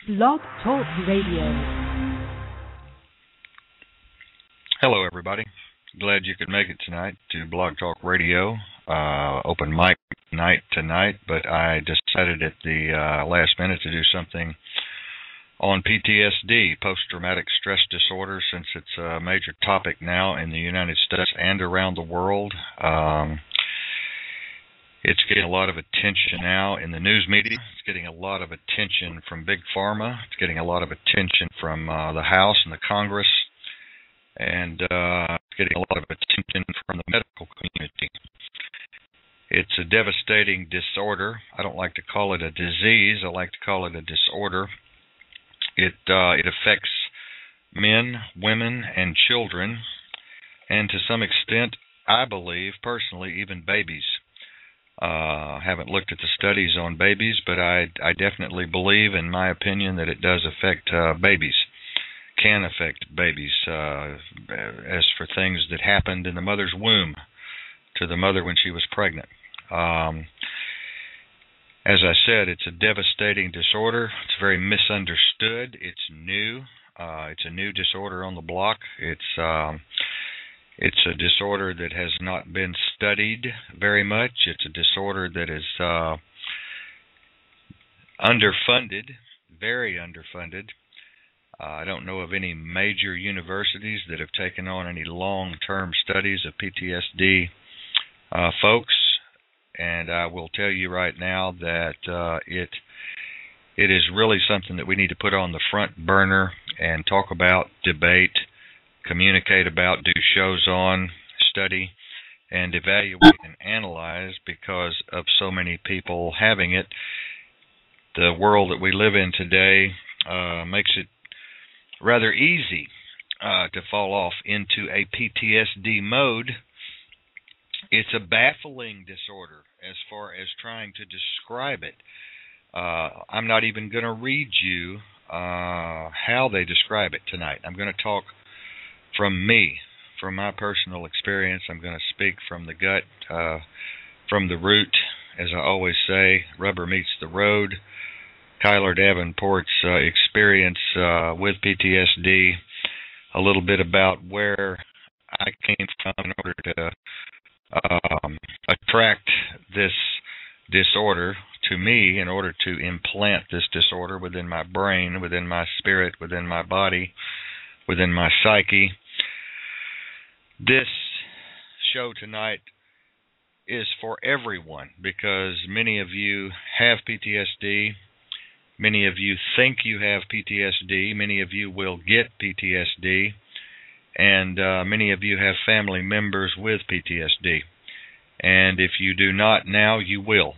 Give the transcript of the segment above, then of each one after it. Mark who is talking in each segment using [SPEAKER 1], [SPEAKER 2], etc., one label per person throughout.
[SPEAKER 1] Blog Talk Radio.
[SPEAKER 2] Hello, everybody. Glad you could make it tonight to Blog Talk Radio. Open mic night tonight, but I decided at the last minute to do something on PTSD, post-traumatic stress disorder, since it's a major topic now in the United States and around the world. It's getting a lot of attention now in the news media. It's getting a lot of attention from Big Pharma. It's getting a lot of attention from the House and the Congress. And it's getting a lot of attention from the medical community. It's a devastating disorder. I don't like to call it a disease. I like to call it a disorder. It affects men, women, and children, and to some extent, I believe, personally, even babies. Haven't looked at the studies on babies, but I definitely believe, in my opinion, that it does affect babies, can affect babies, as for things that happened in the mother's womb to the mother when she was pregnant. As I said, it's a devastating disorder. It's very misunderstood. It's new. It's a new disorder on the block. It's a disorder that has not been studied very much. It's a disorder that is underfunded, very underfunded. I don't know of any major universities that have taken on any long-term studies of PTSD folks, and I will tell you right now that it is really something that we need to put on the front burner and talk about, debate, communicate about, do shows on, study, and evaluate and analyze because of so many people having it. The world that we live in today makes it rather easy to fall off into a PTSD mode. It's a baffling disorder as far as trying to describe it. I'm not even going to read you how they describe it tonight. I'm going to talk from me, from my personal experience. I'm going to speak from the gut, from the root, as I always say. Rubber meets the road. Kiler Davenport's experience with PTSD, a little bit about where I came from in order to attract this disorder to me, in order to implant this disorder within my brain, within my spirit, within my body, within my psyche. This show tonight is for everyone because many of you have PTSD. Many of you think you have PTSD. Many of you will get PTSD. And many of you have family members with PTSD. And if you do not now, you will.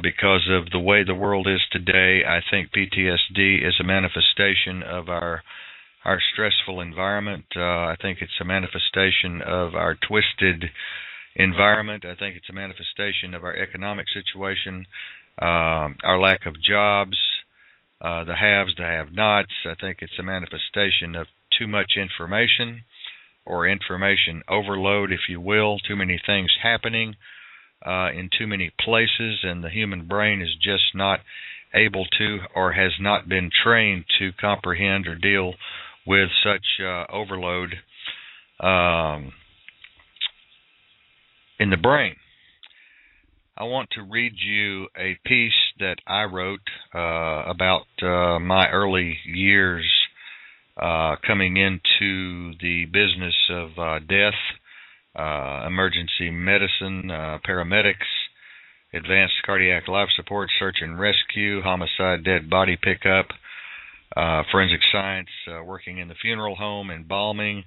[SPEAKER 2] Because of the way the world is today, I think PTSD is a manifestation of our stressful environment. I think it's a manifestation of our twisted environment. I think it's a manifestation of our economic situation, our lack of jobs, the haves, the have-nots. I think it's a manifestation of too much information, or information overload, if you will, too many things happening in too many places, and the human brain is just not able to, or has not been trained to comprehend or deal with such overload in the brain. I want to read you a piece that I wrote about my early years coming into the business of death, emergency medicine, paramedics, advanced cardiac life support, search and rescue, homicide, dead body pickup, forensic science, working in the funeral home, embalming,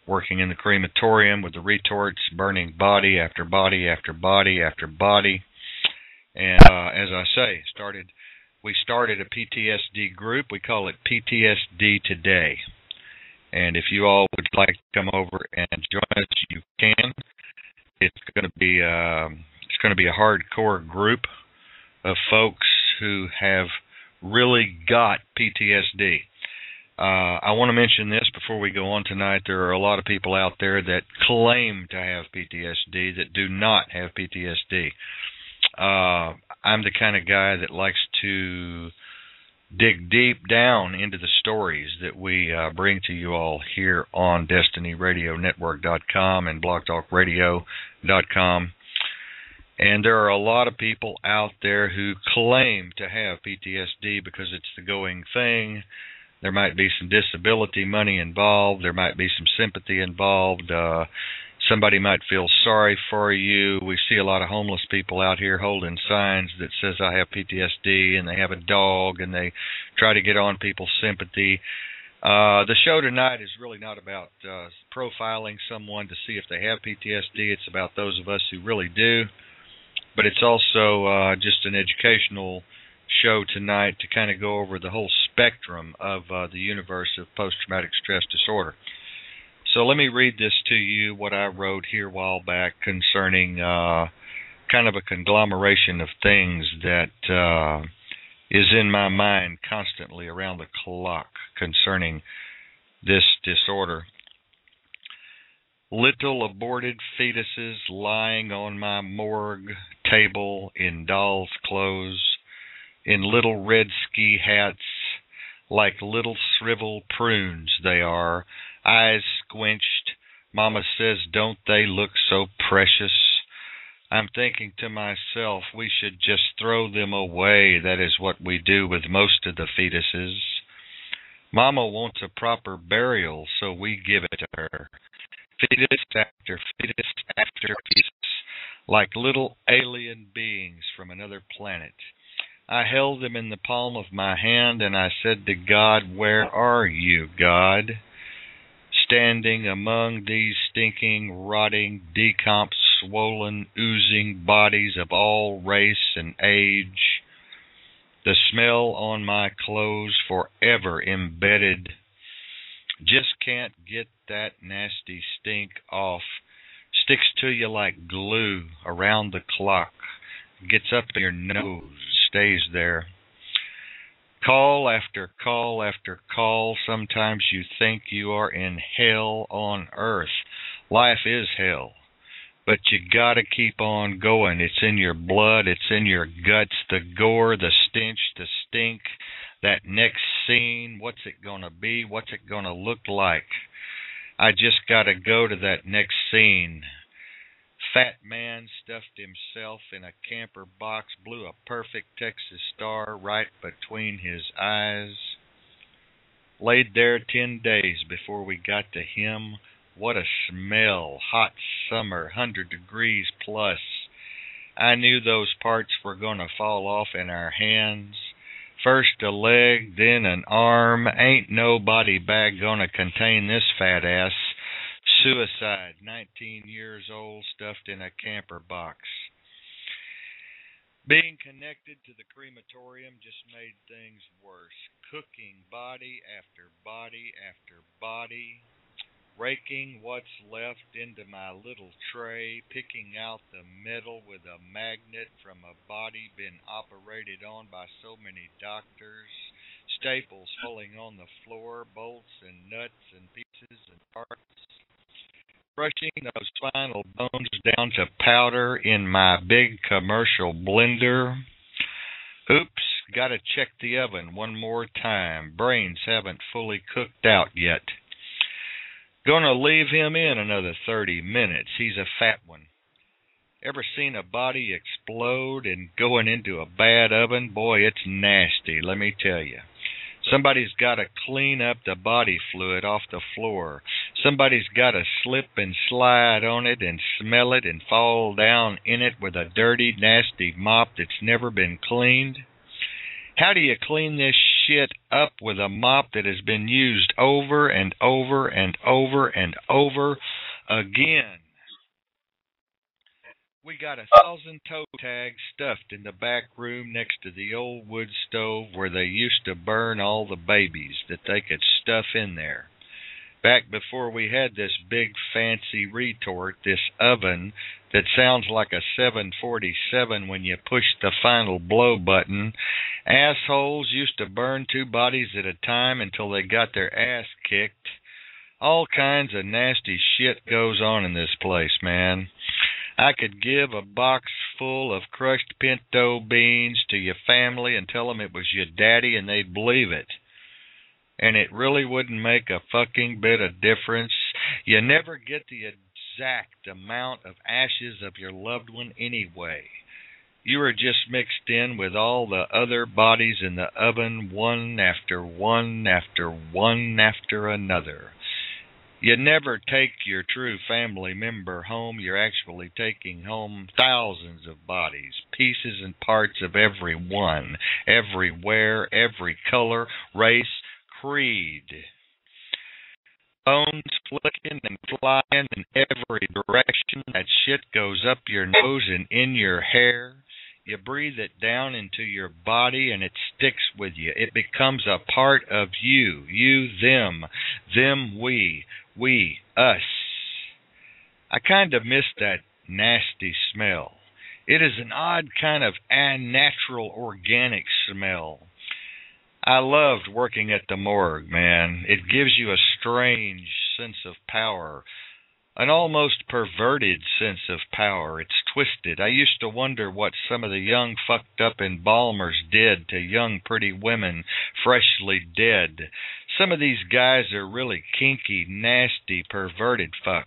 [SPEAKER 2] working in the crematorium with the retorts, burning body after body after body after body. And as I say, we started a PTSD group. We call it PTSD Today. And if you all would like to come over and join us, you can. It's going to be a hardcore group of folks who have really got PTSD. I want to mention this before we go on tonight. There are a lot of people out there that claim to have PTSD that do not have PTSD. I'm the kind of guy that likes to dig deep down into the stories that we bring to you all here on DestinyRadioNetwork.com and BlogTalkRadio.com. And there are a lot of people out there who claim to have PTSD because it's the going thing. There might be some disability money involved. There might be some sympathy involved. Somebody might feel sorry for you. We see a lot of homeless people out here holding signs that says, I have PTSD, and they have a dog, and they try to get on people's sympathy. The show tonight is really not about profiling someone to see if they have PTSD. It's about those of us who really do. But it's also just an educational show tonight to kind of go over the whole spectrum of the universe of post-traumatic stress disorder. So let me read this to you, what I wrote here a while back concerning kind of a conglomeration of things that is in my mind constantly around the clock concerning this disorder. Little aborted fetuses lying on my morgue table in doll's clothes, in little red ski hats, like little shriveled prunes they are, eyes squinched. Mama says, don't they look so precious? I'm thinking to myself, we should just throw them away. That is what we do with most of the fetuses. Mama wants a proper burial, so we give it to her. Fetus after fetus after fetus, like little alien beings from another planet. I held them in the palm of my hand, and I said to God, where are you, God? Standing among these stinking, rotting, decomp, swollen, oozing bodies of all race and age, the smell on my clothes forever embedded. Just can't get that nasty stink off. Sticks to you like glue around the clock. Gets up your nose, stays there. Call after call after call. Sometimes you think you are in hell on earth. Life is hell. But you gotta keep on going. It's in your blood. It's in your guts. The gore, the stench, the stink. That next scene, what's it gonna be? What's it gonna look like? I just gotta go to that next scene. Fat man stuffed himself in a camper box, blew a perfect Texas star right between his eyes. Laid there 10 days before we got to him. What a smell, hot summer, 100 degrees plus. I knew those parts were going to fall off in our hands. First a leg, then an arm. Ain't no body bag going to contain this fat ass. Suicide, 19 years old, stuffed in a camper box. Being connected to the crematorium just made things worse. Cooking body after body after body. Raking what's left into my little tray, picking out the metal with a magnet from a body been operated on by so many doctors, staples falling on the floor, bolts and nuts and pieces and parts, crushing those final bones down to powder in my big commercial blender. Oops, gotta check the oven one more time. Brains haven't fully cooked out yet. Gonna leave him in another 30 minutes. He's a fat one. Ever seen a body explode and going into a bad oven? Boy, it's nasty, let me tell you. Somebody's got to clean up the body fluid off the floor. Somebody's got to slip and slide on it and smell it and fall down in it with a dirty, nasty mop that's never been cleaned. How do you clean this shit up with a mop that has been used over and over and over and over again? We got 1,000 toe tags stuffed in the back room next to the old wood stove where they used to burn all the babies that they could stuff in there. Back before we had this big fancy retort, this oven that sounds like a 747 when you push the final blow button, assholes used to burn 2 bodies at a time until they got their ass kicked. All kinds of nasty shit goes on in this place, man. I could give a box full of crushed pinto beans to your family and tell them it was your daddy and they'd believe it. And it really wouldn't make a fucking bit of difference. You never get the exact amount of ashes of your loved one anyway. You are just mixed in with all the other bodies in the oven, one after one after one after another. You never take your true family member home. You're actually taking home thousands of bodies, pieces and parts of every one, everywhere, every color, race, creed. Bones flicking and flying in every direction. That shit goes up your nose and in your hair. You breathe it down into your body and it sticks with you. It becomes a part of you. You, them, we, us. I kind of miss that nasty smell. It is an odd kind of unnatural organic smell. I loved working at the morgue, man. It gives you a strange sense of power. An almost perverted sense of power. It's twisted. I used to wonder what some of the young fucked up embalmers did to young pretty women freshly dead. Some of these guys are really kinky, nasty, perverted fucks.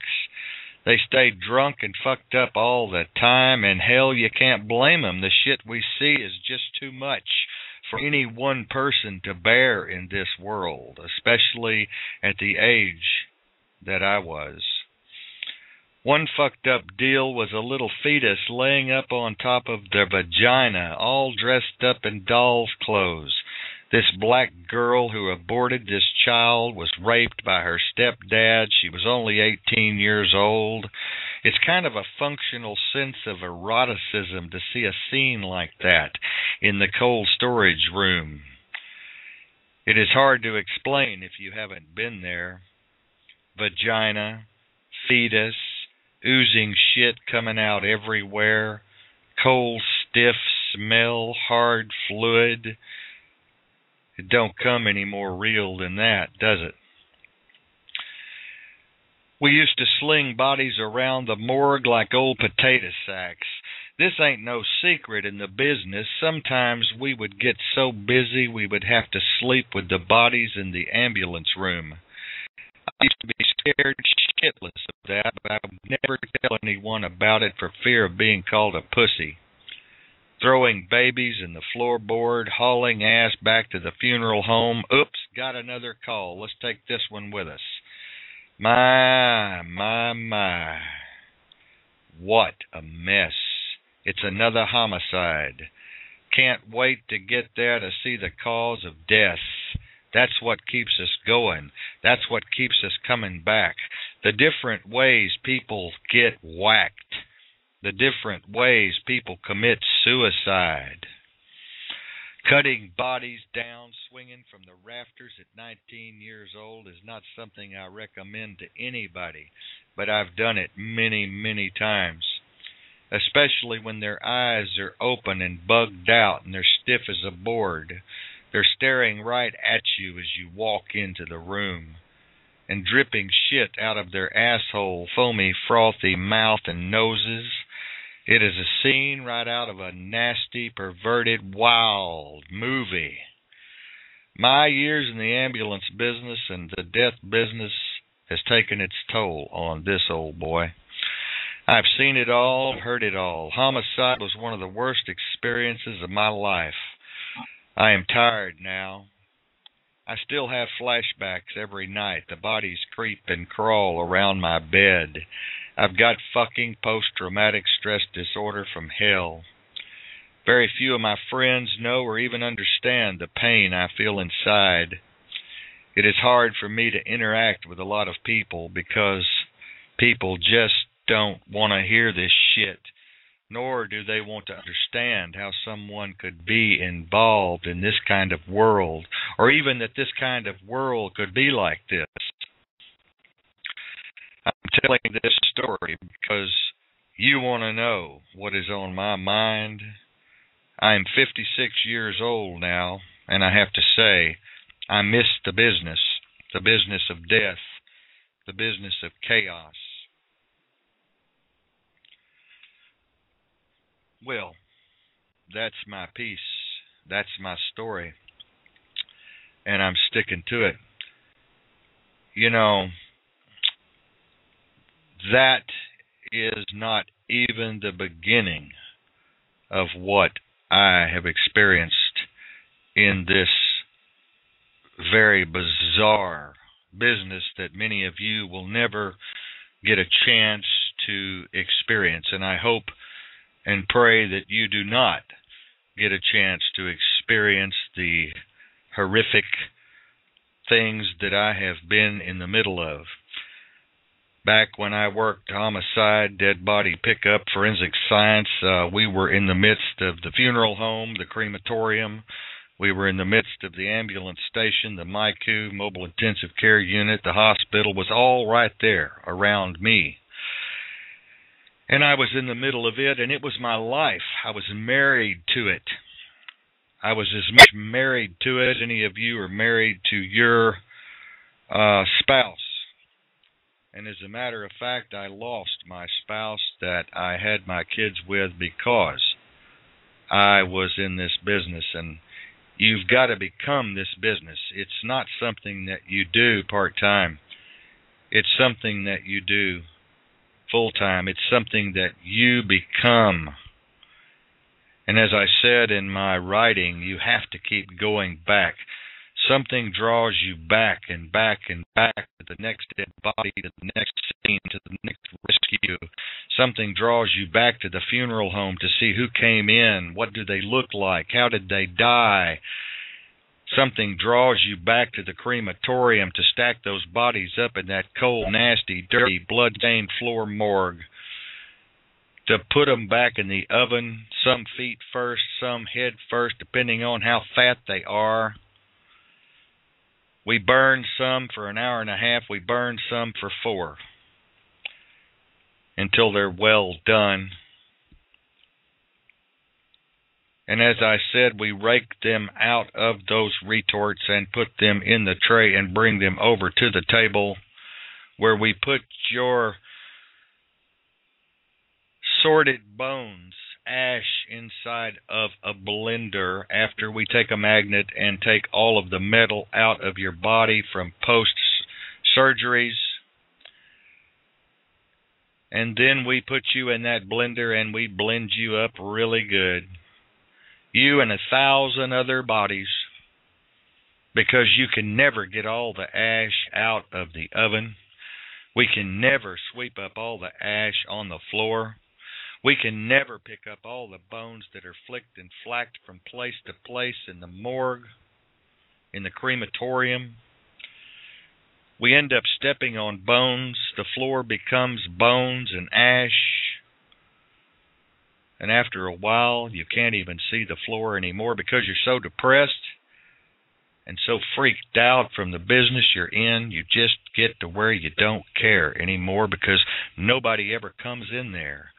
[SPEAKER 2] They stay drunk and fucked up all the time, and hell, you can't blame them. The shit we see is just too much for any one person to bear in this world, especially at the age that I was. One fucked up deal was a little fetus laying up on top of their vagina, all dressed up in doll's clothes. This black girl who aborted this child was raped by her stepdad. She was only 18 years old. It's kind of a functional sense of eroticism to see a scene like that in the cold storage room. It is hard to explain if you haven't been there. Vagina, fetus, oozing shit coming out everywhere, cold, stiff smell, hard fluid. It don't come any more real than that, does it? We used to sling bodies around the morgue like old potato sacks. This ain't no secret in the business. Sometimes we would get so busy we would have to sleep with the bodies in the ambulance room. I used to be scared shitless of that, but I would never tell anyone about it for fear of being called a pussy. Throwing babies in the floorboard, hauling ass back to the funeral home. Oops, got another call. Let's take this one with us. My. What a mess. It's another homicide. Can't wait to get there to see the cause of death. That's what keeps us going. That's what keeps us coming back. The different ways people get whacked. The different ways people commit suicide. Cutting bodies down, swinging from the rafters at 19 years old is not something I recommend to anybody, but I've done it many, many times, especially when their eyes are open and bugged out and they're stiff as a board. They're staring right at you as you walk into the room and dripping shit out of their asshole, foamy, frothy mouth and noses. It is a scene right out of a nasty, perverted, wild movie. My years in the ambulance business and the death business has taken its toll on this old boy. I've seen it all, heard it all. Homicide was one of the worst experiences of my life. I am tired now. I still have flashbacks every night. The bodies creep and crawl around my bed. I've got fucking post-traumatic stress disorder from hell. Very few of my friends know or even understand the pain I feel inside. It is hard for me to interact with a lot of people because people just don't want to hear this shit, nor do they want to understand how someone could be involved in this kind of world, or even that this kind of world could be like this. I'm telling this story because you want to know what is on my mind. I'm 56 years old now, and I have to say, I miss the business of death, the business of chaos. Well, that's my piece. That's my story. And I'm sticking to it. You know, that is not even the beginning of what I have experienced in this very bizarre business that many of you will never get a chance to experience. And I hope and pray that you do not get a chance to experience the horrific things that I have been in the middle of. Back when I worked homicide, dead body pickup, forensic science, we were in the midst of the funeral home, the crematorium. We were in the midst of the ambulance station, the MICU, mobile intensive care unit. The hospital was all right there around me. And I was in the middle of it, and it was my life. I was married to it. I was as much married to it as any of you are married to your spouse. And as a matter of fact, I lost my spouse that I had my kids with because I was in this business. And you've got to become this business. It's not something that you do part-time. It's something that you do full-time. It's something that you become. And as I said in my writing, you have to keep going back. Something draws you back and back and back to the next dead body, to the next scene, to the next rescue. Something draws you back to the funeral home to see who came in, what do they look like, how did they die. Something draws you back to the crematorium to stack those bodies up in that cold, nasty, dirty, blood-stained floor morgue. To put them back in the oven, some feet first, some head first, depending on how fat they are. We burn some for an hour and a half. We burn some for 4 until they're well done. And as I said, we rake them out of those retorts and put them in the tray and bring them over to the table where we put your sorted bones, ash inside of a blender after we take a magnet and take all of the metal out of your body from post-surgeries. And then we put you in that blender and we blend you up really good. You and 1,000 other bodies, because you can never get all the ash out of the oven. We can never sweep up all the ash on the floor. We can never pick up all the bones that are flicked and flacked from place to place in the morgue, in the crematorium. We end up stepping on bones. The floor becomes bones and ash. And after a while, you can't even see the floor anymore because you're so depressed and so freaked out from the business you're in. You just get to where you don't care anymore because nobody ever comes in there.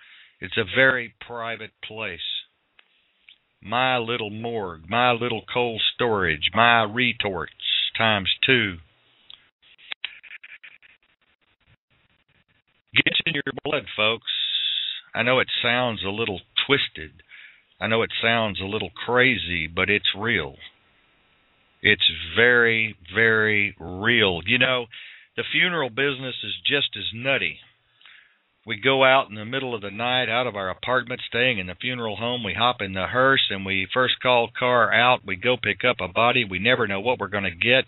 [SPEAKER 2] It's a very private place. My little morgue, my little cold storage, my retorts times 2. Gets in your blood, folks. I know it sounds a little twisted. I know it sounds a little crazy, but it's real. It's very, very real. You know, the funeral business is just as nutty. We go out in the middle of the night out of our apartment, staying in the funeral home. We hop in the hearse and we first call car out. We go pick up a body. We never know what we're going to get.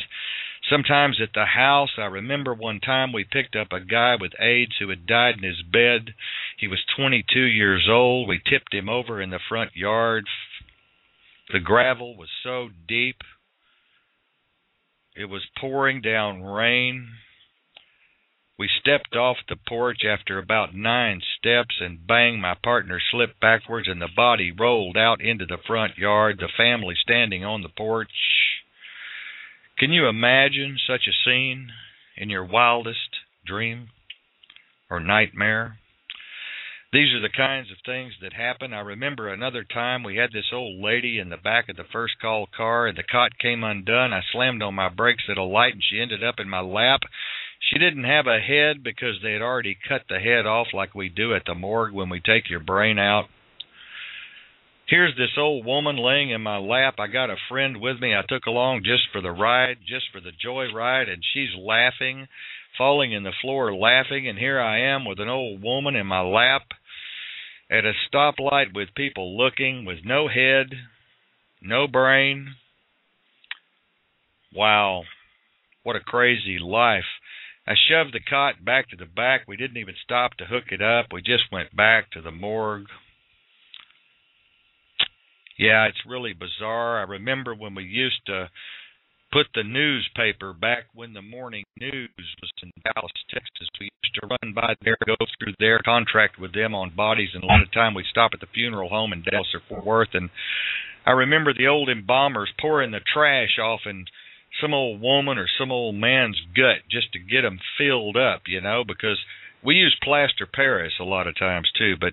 [SPEAKER 2] Sometimes at the house, I remember one time we picked up a guy with AIDS who had died in his bed. He was 22 years old. We tipped him over in the front yard. The gravel was so deep. It was pouring down rain. We stepped off the porch after about 9 steps, and bang, my partner slipped backwards and the body rolled out into the front yard, the family standing on the porch. Can you imagine such a scene in your wildest dream or nightmare? These are the kinds of things that happen. I remember another time we had this old lady in the back of the first call car, and the cot came undone. I slammed on my brakes at a light, and she ended up in my lap. She didn't have a head because they had already cut the head off like we do at the morgue when we take your brain out. Here's this old woman laying in my lap. I got a friend with me I took along just for the ride, just for the joy ride, and she's laughing, falling in the floor laughing, and here I am with an old woman in my lap at a stoplight with people looking, with no head, no brain. Wow, what a crazy life. I shoved the cot back to the back. We didn't even stop to hook it up. We just went back to the morgue. Yeah, it's really bizarre. I remember when we used to put the newspaper back when the morning news was in Dallas, Texas. We used to run by there, go through there, contract with them on bodies, and a lot of time we'd stop at the funeral home in Dallas or Fort Worth. And I remember the old embalmers pouring the trash off in some old woman or some old man's gut just to get them filled up, you know, because we use plaster Paris a lot of times too, but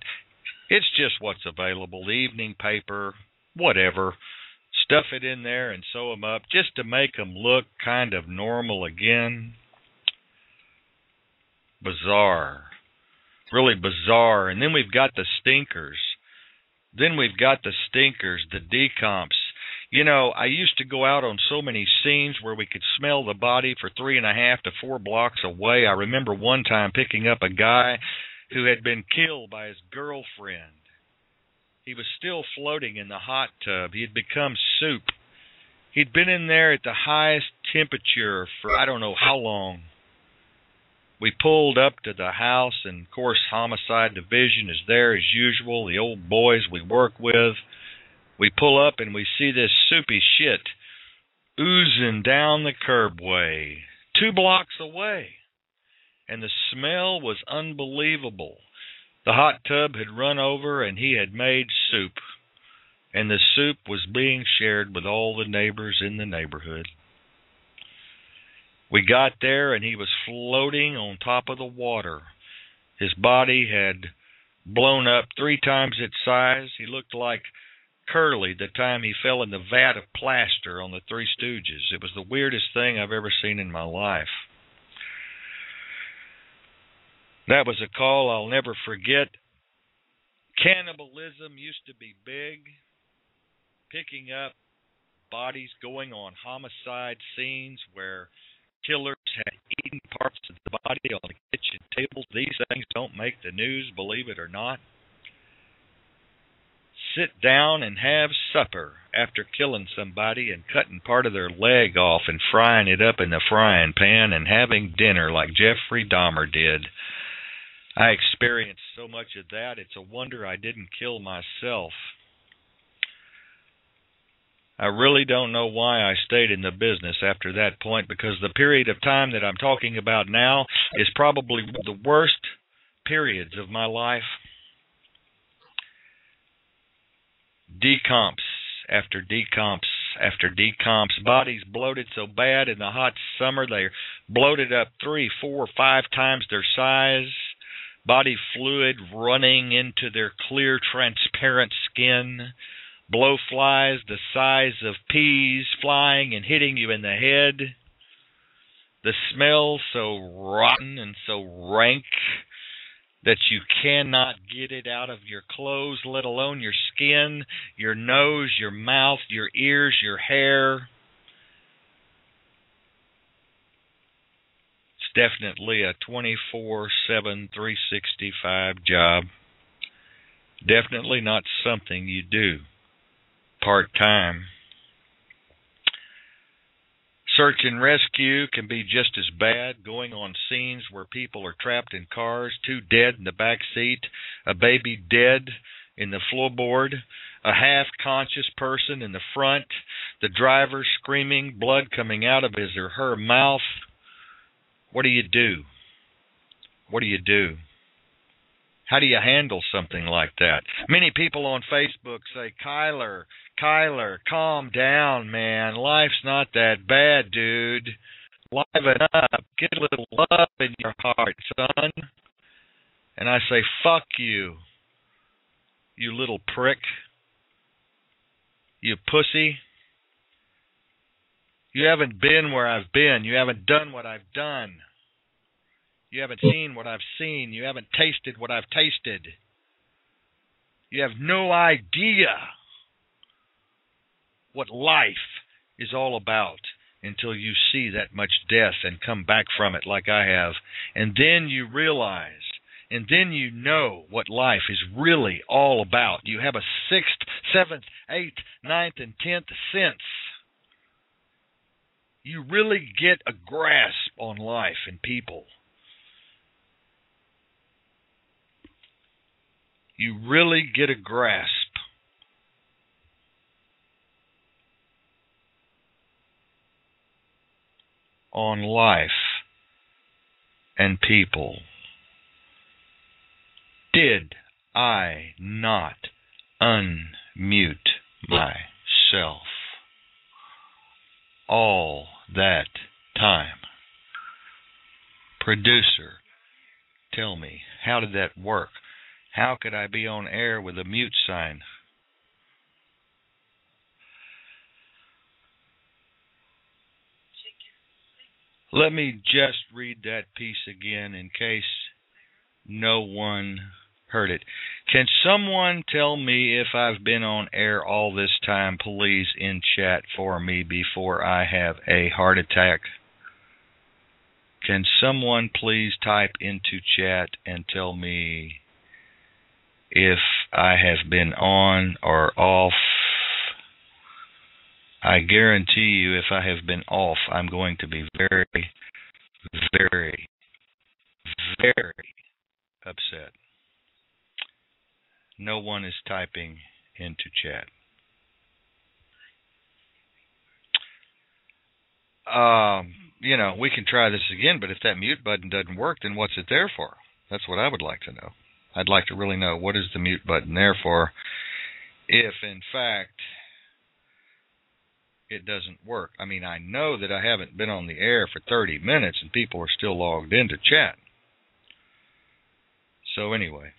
[SPEAKER 2] it's just what's available. The evening paper, whatever, stuff it in there and sew them up just to make them look kind of normal again. Bizarre. Really bizarre. And then we've got the stinkers. The decomps. You know, I used to go out on so many scenes where we could smell the body for 3.5 to 4 blocks away. I remember one time picking up a guy who had been killed by his girlfriend. He was still floating in the hot tub. He had become soup. He'd been in there at the highest temperature for I don't know how long. We pulled up to the house, and of course Homicide Division is there as usual, the old boys we work with. We pull up and we see this soupy shit oozing down the curbway 2 blocks away. And the smell was unbelievable. The hot tub had run over and he had made soup. And the soup was being shared with all the neighbors in the neighborhood. We got there and he was floating on top of the water. His body had blown up 3 times its size. He looked like Curly the time he fell in the vat of plaster on the Three Stooges. It was the weirdest thing I've ever seen in my life. That was a call I'll never forget. Cannibalism used to be big. Picking up bodies, going on homicide scenes where killers had eaten parts of the body on the kitchen tables. These things don't make the news, believe it or not. Sit down and have supper after killing somebody and cutting part of their leg off and frying it up in the frying pan and having dinner like Jeffrey Dahmer did. I experienced so much of that, it's a wonder I didn't kill myself. I really don't know why I stayed in the business after that point, because the period of time that I'm talking about now is probably the worst periods of my life. Decomps after decomps after decomps. Bodies bloated so bad in the hot summer they're bloated up 3, 4, 5 times their size. Body fluid running into their clear, transparent skin. Blowflies the size of peas flying and hitting you in the head. The smell so rotten and so rank that you cannot get it out of your clothes, let alone your skin, your nose, your mouth, your ears, your hair. It's definitely a 24/7, 365 job. Definitely not something you do part-time. Search and rescue can be just as bad, going on scenes where people are trapped in cars, 2 dead in the back seat, a baby dead in the floorboard, a half-conscious person in the front, the driver screaming, blood coming out of his or her mouth. What do you do? What do you do? How do you handle something like that? Many people on Facebook say, Kiler, calm down, man. Life's not that bad, dude. Liven up. Get a little love in your heart, son. And I say, fuck you, you little prick. You pussy. You haven't been where I've been. You haven't done what I've done. You haven't seen what I've seen. You haven't tasted what I've tasted. You have no idea what life is all about until you see that much death and come back from it like I have. And then you realize, and then you know what life is really all about. You have a 6th, 7th, 8th, 9th, and 10th sense. You really get a grasp on life and people. You really get a grasp on life and people. Did I not unmute myself all that time? Producer, tell me, how did that work? How could I be on air with a mute sign? Let me just read that piece again in case no one heard it. Can someone tell me if I've been on air all this time, please, in chat for me before I have a heart attack? Can someone please type into chat and tell me if I have been on or off? I guarantee you, if I have been off, I'm going to be very, very, very upset. No one is typing into chat. We can try this again, but if that mute button doesn't work, then what's it there for? That's what I would like to know. I'd like to really know, what is the mute button there for if, in fact, it doesn't work. I mean, I know that I haven't been on the air for 30 minutes and people are still logged into chat. So anyway,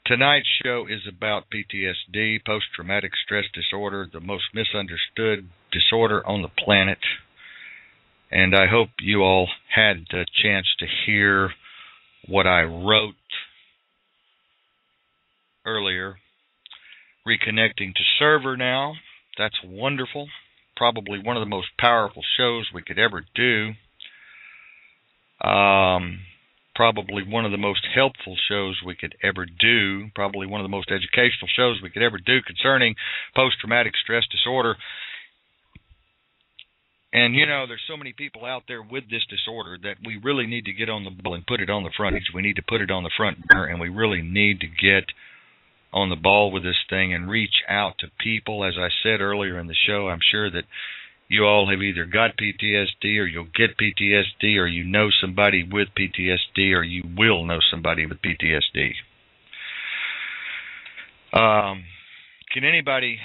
[SPEAKER 2] tonight's show is about PTSD, post-traumatic stress disorder, the most misunderstood disorder on the planet. And I hope you all had the chance to hear what I wrote earlier. Reconnecting to server now. That's wonderful. Probably one of the most powerful shows we could ever do. Probably one of the most helpful shows we could ever do. Probably one of the most educational shows we could ever do concerning post-traumatic stress disorder. And, there's so many people out there with this disorder that we really need to get on the ball and put it on the front page. We need to put it on the front burner, and we really need to get on the ball with this thing and reach out to people. As I said earlier in the show, I'm sure that you all have either got PTSD or you'll get PTSD or you know somebody with PTSD or you will know somebody with PTSD. Can anybody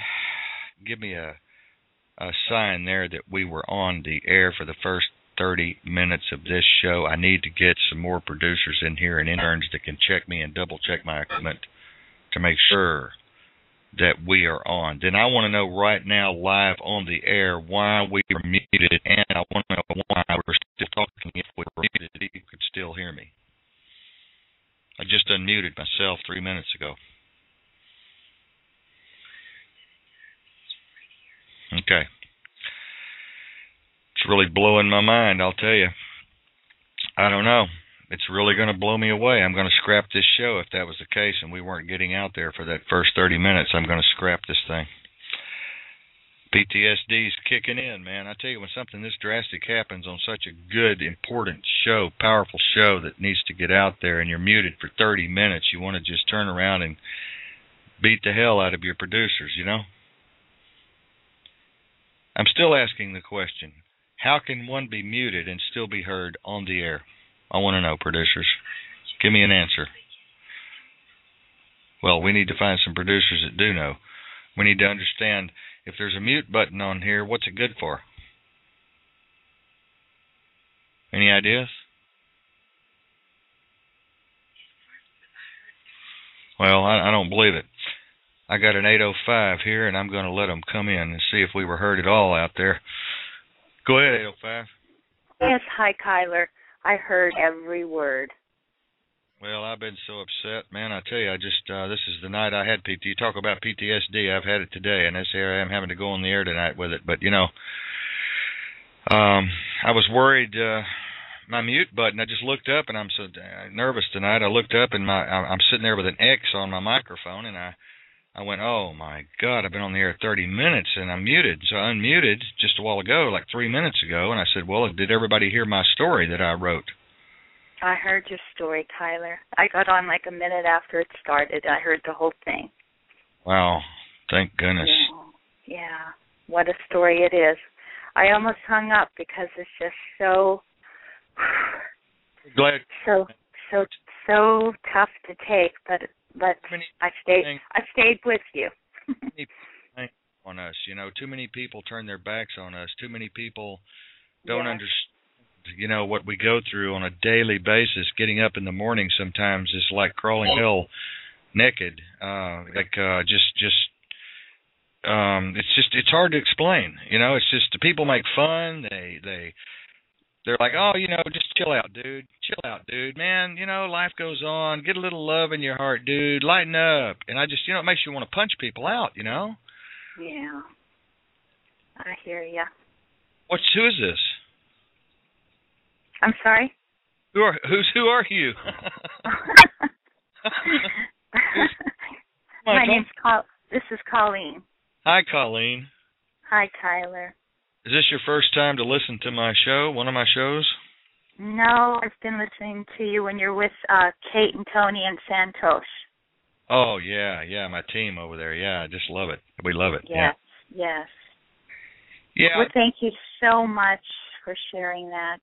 [SPEAKER 2] give me a sign there that we were on the air for the first 30 minutes of this show? I need to get some more producers in here and interns that can check me and double check my equipment to make sure that we are on. Then I want to know right now, live on the air, why we were muted, and I want to know why we're still talking if we were muted, if you could still hear me. I just unmuted myself 3 minutes ago. Okay. It's really blowing my mind, I'll tell you. I don't know. It's really going to blow me away. I'm going to scrap this show if that was the case and we weren't getting out there for that first 30 minutes. I'm going to scrap this thing. PTSD's kicking in, man. I tell you, when something this drastic happens on such a good, important show, powerful show that needs to get out there, and you're muted for 30 minutes, you want to just turn around and beat the hell out of your producers, I'm still asking the question, how can one be muted and still be heard on the air? I want to know, producers. Give me an answer. Well, we need to find some producers that do know. We need to understand, if there's a mute button on here, what's it good for? Any ideas? Well, I don't believe it. I got an 805 here, and I'm going to let them come in and see if we were heard at all out there. Go ahead, 805.
[SPEAKER 3] Yes, hi, Kiler. I heard every word.
[SPEAKER 2] Well, I've been so upset, man. I tell you, I just this is the night I had PT. You talk about PTSD. I've had it today, and here I am having to go on the air tonight with it. But I was worried. My mute button. I just looked up, and I'm so nervous tonight. I looked up, and I'm sitting there with an X on my microphone, and I went, oh my God, I've been on the air 30 minutes, and I'm muted. So I unmuted just a while ago, like 3 minutes ago, and I said, well, did everybody hear my story that I wrote?
[SPEAKER 3] I heard your story, Kiler. I got on like a minute after it started. I heard the whole thing.
[SPEAKER 2] Wow. Thank goodness.
[SPEAKER 3] Yeah. What a story it is. I almost hung up because it's just so
[SPEAKER 2] glad.
[SPEAKER 3] So tough to take, but I stayed with you.
[SPEAKER 2] On us, too many people turn their backs on us. Too many people don't understand. What we go through on a daily basis. Getting up in the morning sometimes is like crawling hell naked. It's hard to explain. It's just the people make fun. They're like, oh, just chill out, dude. Chill out, dude. Man, life goes on. Get a little love in your heart, dude. Lighten up. And I just, it makes you want to punch people out,
[SPEAKER 3] Yeah. I hear ya.
[SPEAKER 2] Who is this?
[SPEAKER 3] I'm sorry?
[SPEAKER 2] Who are you?
[SPEAKER 3] This is Colleen.
[SPEAKER 2] Hi, Colleen.
[SPEAKER 3] Hi, Kiler.
[SPEAKER 2] Is this your first time to listen to my show, one of my shows?
[SPEAKER 3] No, I've been listening to you when you're with Kate and Tony and Santosh.
[SPEAKER 2] Oh, yeah, my team over there. Yeah, I just love it. We love it.
[SPEAKER 3] Yes.
[SPEAKER 2] Yeah.
[SPEAKER 3] Well, thank you so much for sharing that.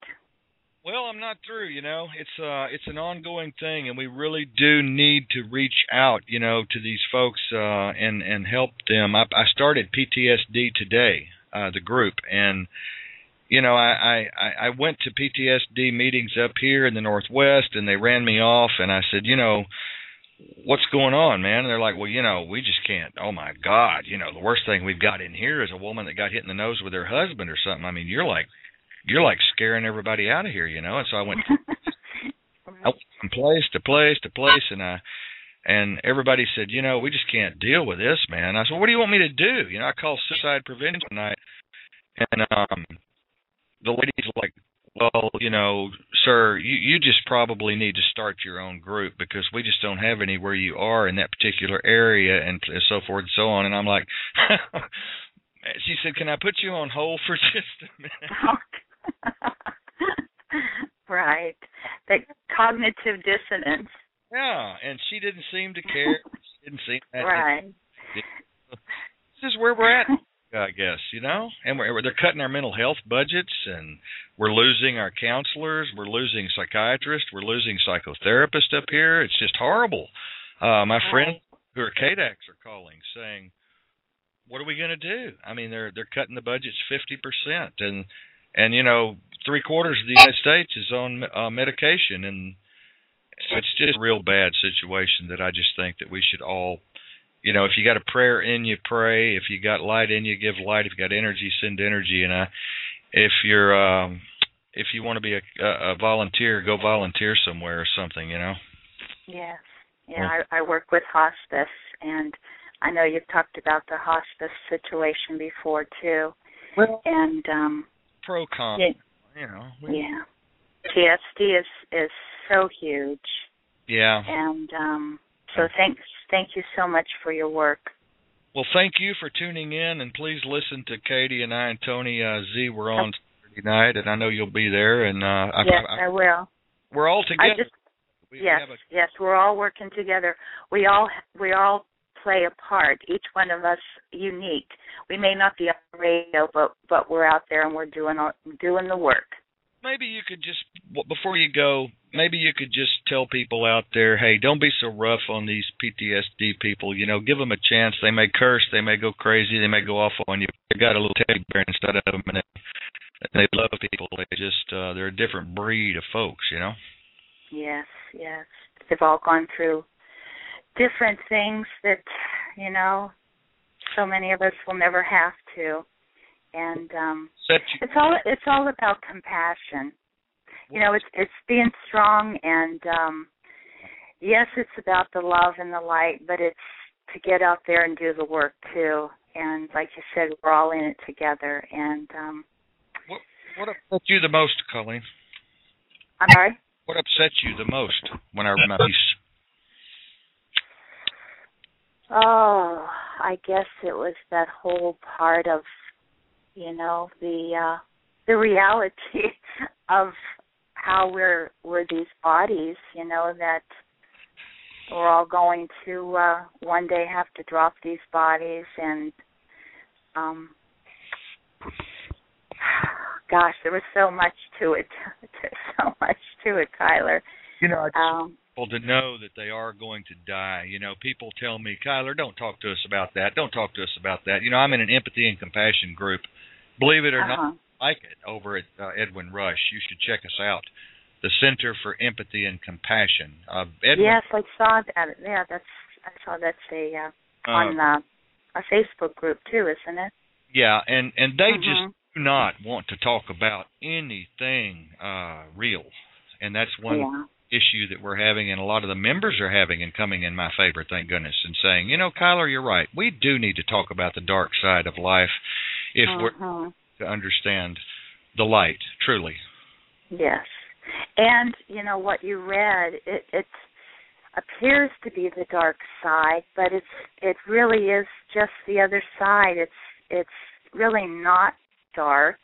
[SPEAKER 2] Well, I'm not through, It's an ongoing thing, and we really do need to reach out, to these folks and help them. I started PTSD today, the group, and I went to PTSD meetings up here in the Northwest, and they ran me off, and I said, what's going on, man? And they're like, well, we just can't. Oh my God, the worst thing we've got in here is a woman that got hit in the nose with her husband or something. I mean, you're like scaring everybody out of here, And so I went from place to place to place, and everybody said, we just can't deal with this, man. I said, what do you want me to do? I called suicide prevention tonight, and the lady's like, well, sir, you just probably need to start your own group because we just don't have any where you are in that particular area, and so forth and so on. And I'm like, she said, can I put you on hold for just a minute?
[SPEAKER 3] Right. The cognitive dissonance.
[SPEAKER 2] Yeah, and she didn't seem to care. She didn't seem that.
[SPEAKER 3] Right.
[SPEAKER 2] This is where we're at, I guess, And they're cutting our mental health budgets, and we're losing our counselors, we're losing psychiatrists, we're losing psychotherapists up here. It's just horrible. My friends who are KDACs are calling saying, what are we going to do? I mean, they're cutting the budgets 50%, and 3/4 of the United States is on medication, and it's just a real bad situation that I just think that we should all, if you got a prayer in you, pray. If you got light in you, give light. If you got energy, send energy. And if you want to be a volunteer, go volunteer somewhere or something,
[SPEAKER 3] Yes. Yeah, I work with hospice, and I know you've talked about the hospice situation before too.
[SPEAKER 2] Well,
[SPEAKER 3] and
[SPEAKER 2] pro-con,
[SPEAKER 3] Yeah. PTSD is so huge.
[SPEAKER 2] Yeah.
[SPEAKER 3] And so thank you so much for your work.
[SPEAKER 2] Well, thank you for tuning in, and please listen to Katie and I and Tony Z. We're on Saturday night, and I know you'll be there. And
[SPEAKER 3] I will.
[SPEAKER 2] We're all together.
[SPEAKER 3] Yes, we're all working together. We all play a part. Each one of us unique. We may not be on the radio, but we're out there and we're doing the work.
[SPEAKER 2] Maybe you could just, before you go, tell people out there, hey, don't be so rough on these PTSD people. Give them a chance. They may curse. They may go crazy. They may go off on you. They got a little teddy bear inside of them, and they love people. They just, they're a different breed of folks,
[SPEAKER 3] Yes. They've all gone through different things that, so many of us will never have to. And it's all about compassion. It's being strong and Yes, it's about the love and the light, but it's to get out there and do the work too. And like you said, we're all in it together. And
[SPEAKER 2] what upset you the most, Colleen?
[SPEAKER 3] I'm sorry?
[SPEAKER 2] What upset you the most when I read my piece?
[SPEAKER 3] Oh, I guess it was that whole part of, the reality of how we're these bodies, that we're all going to one day have to drop these bodies, and gosh, there was so much to it. There's so much to it, Kiler.
[SPEAKER 2] I just want people to know that they are going to die. People tell me, Kiler, don't talk to us about that. Don't talk to us about that. I'm in an empathy and compassion group. Believe it or not, I like it over at Edwin Rush. You should check us out. The Center for Empathy and Compassion.
[SPEAKER 3] Yes, I saw that. Yeah, I saw that's on a Facebook group too, isn't it?
[SPEAKER 2] Yeah, and they just do not want to talk about anything real, and that's one issue that we're having, and a lot of the members are having, and coming in my favor, thank goodness, and saying, Kiler, you're right. We do need to talk about the dark side of life if we're to understand the light, truly.
[SPEAKER 3] Yes. And, what you read, it appears to be the dark side, but it really is just the other side. It's really not dark.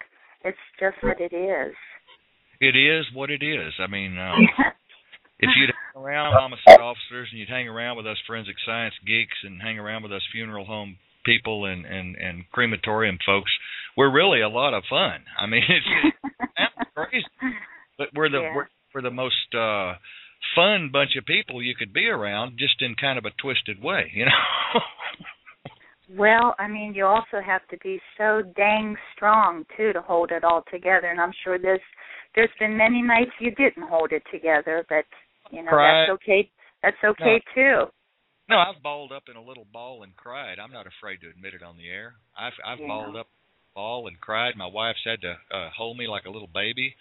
[SPEAKER 3] It's just what it is.
[SPEAKER 2] It is what it is. I mean, if you'd hang around homicide officers and you'd hang around with us forensic science geeks and hang around with us funeral home people and crematorium folks, we're really a lot of fun. I mean, it's crazy. But we're the most fun bunch of people you could be around, just in kind of a twisted way,
[SPEAKER 3] Well, I mean, you also have to be so dang strong too to hold it all together. And I'm sure there's been many nights you didn't hold it together, but
[SPEAKER 2] cried.
[SPEAKER 3] That's okay. That's okay too.
[SPEAKER 2] No, I've balled up in a little ball and cried. I'm not afraid to admit it on the air. I've balled up, ball and cried. My wife's had to hold me like a little baby.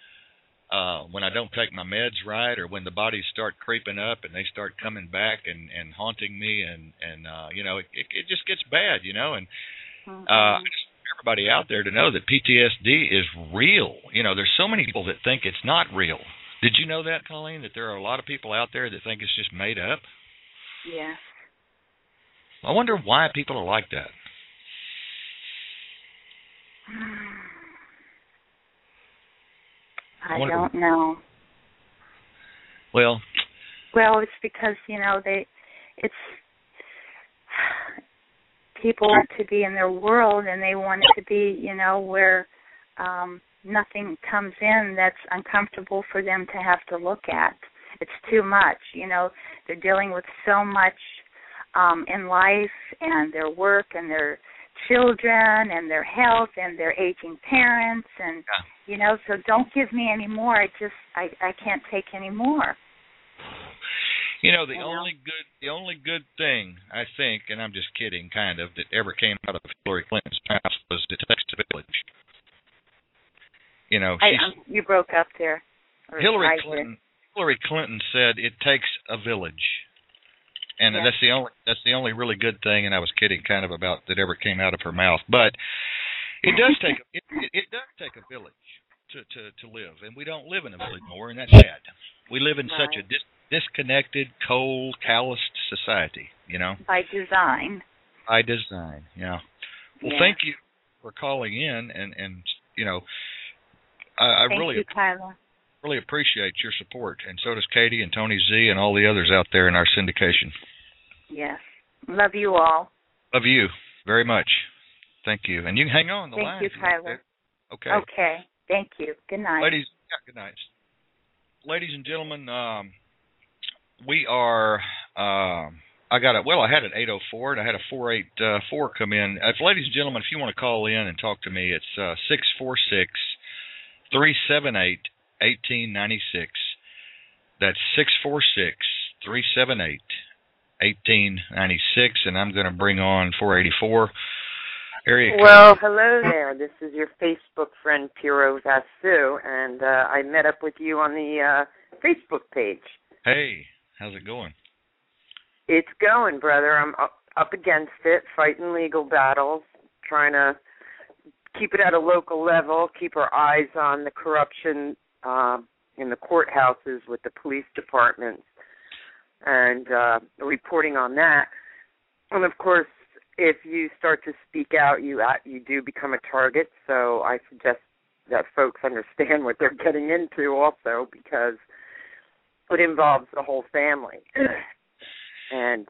[SPEAKER 2] When I don't take my meds right, or when the bodies start creeping up and they start coming back and haunting me, and it just gets bad, and I just want everybody out there to know that PTSD is real. There's so many people that think it's not real. Did you know that, Colleen, that there are a lot of people out there that think it's just made up?
[SPEAKER 3] Yes.
[SPEAKER 2] I wonder why people are like that.
[SPEAKER 3] I don't know.
[SPEAKER 2] Well,
[SPEAKER 3] it's because it's people want to be in their world, and they want it to be where nothing comes in that's uncomfortable for them to have to look at. It's too much. They're dealing with so much in life, and their work, and their children, and their health, and their aging parents, and so don't give me any more. I can't take any more.
[SPEAKER 2] The only good thing, I think, and I'm just kidding, kind of, that ever came out of Hillary Clinton's mouth was it takes a village.
[SPEAKER 3] You broke up there.
[SPEAKER 2] Hillary Clinton said it takes a village, and that's the only really good thing. And I was kidding, kind of, about that ever came out of her mouth. But it does take it does take a village to live, and we don't live in a village anymore, and that's sad. We live in such a disconnected, cold, calloused society.
[SPEAKER 3] By design.
[SPEAKER 2] By design, yeah. Well, thank you for calling in, and I really appreciate your support, and so does Katie and Tony Z and all the others out there in our syndication.
[SPEAKER 3] Yes. Love you all.
[SPEAKER 2] Love you very much. Thank you. And you can hang on the line.
[SPEAKER 3] Thank you, Kiler.
[SPEAKER 2] Okay.
[SPEAKER 3] Okay. Thank you. Good night.
[SPEAKER 2] Good night. Ladies and gentlemen, we are I had an 804 and I had a 484 come in. Ladies and gentlemen, if you want to call in and talk to me, it's 646-378-1896. That's 646-378-1896, and I'm going to bring on 484.
[SPEAKER 4] Well, hello there. This is your Facebook friend, Piro Vasu, and I met up with you on the Facebook page.
[SPEAKER 2] Hey, how's it going?
[SPEAKER 4] It's going, brother. I'm up against it, fighting legal battles, trying to keep it at a local level, keep our eyes on the corruption in the courthouses with the police departments, and reporting on that. And, of course, if you start to speak out, you do become a target, so I suggest that folks understand what they're getting into also, because it involves the whole family. And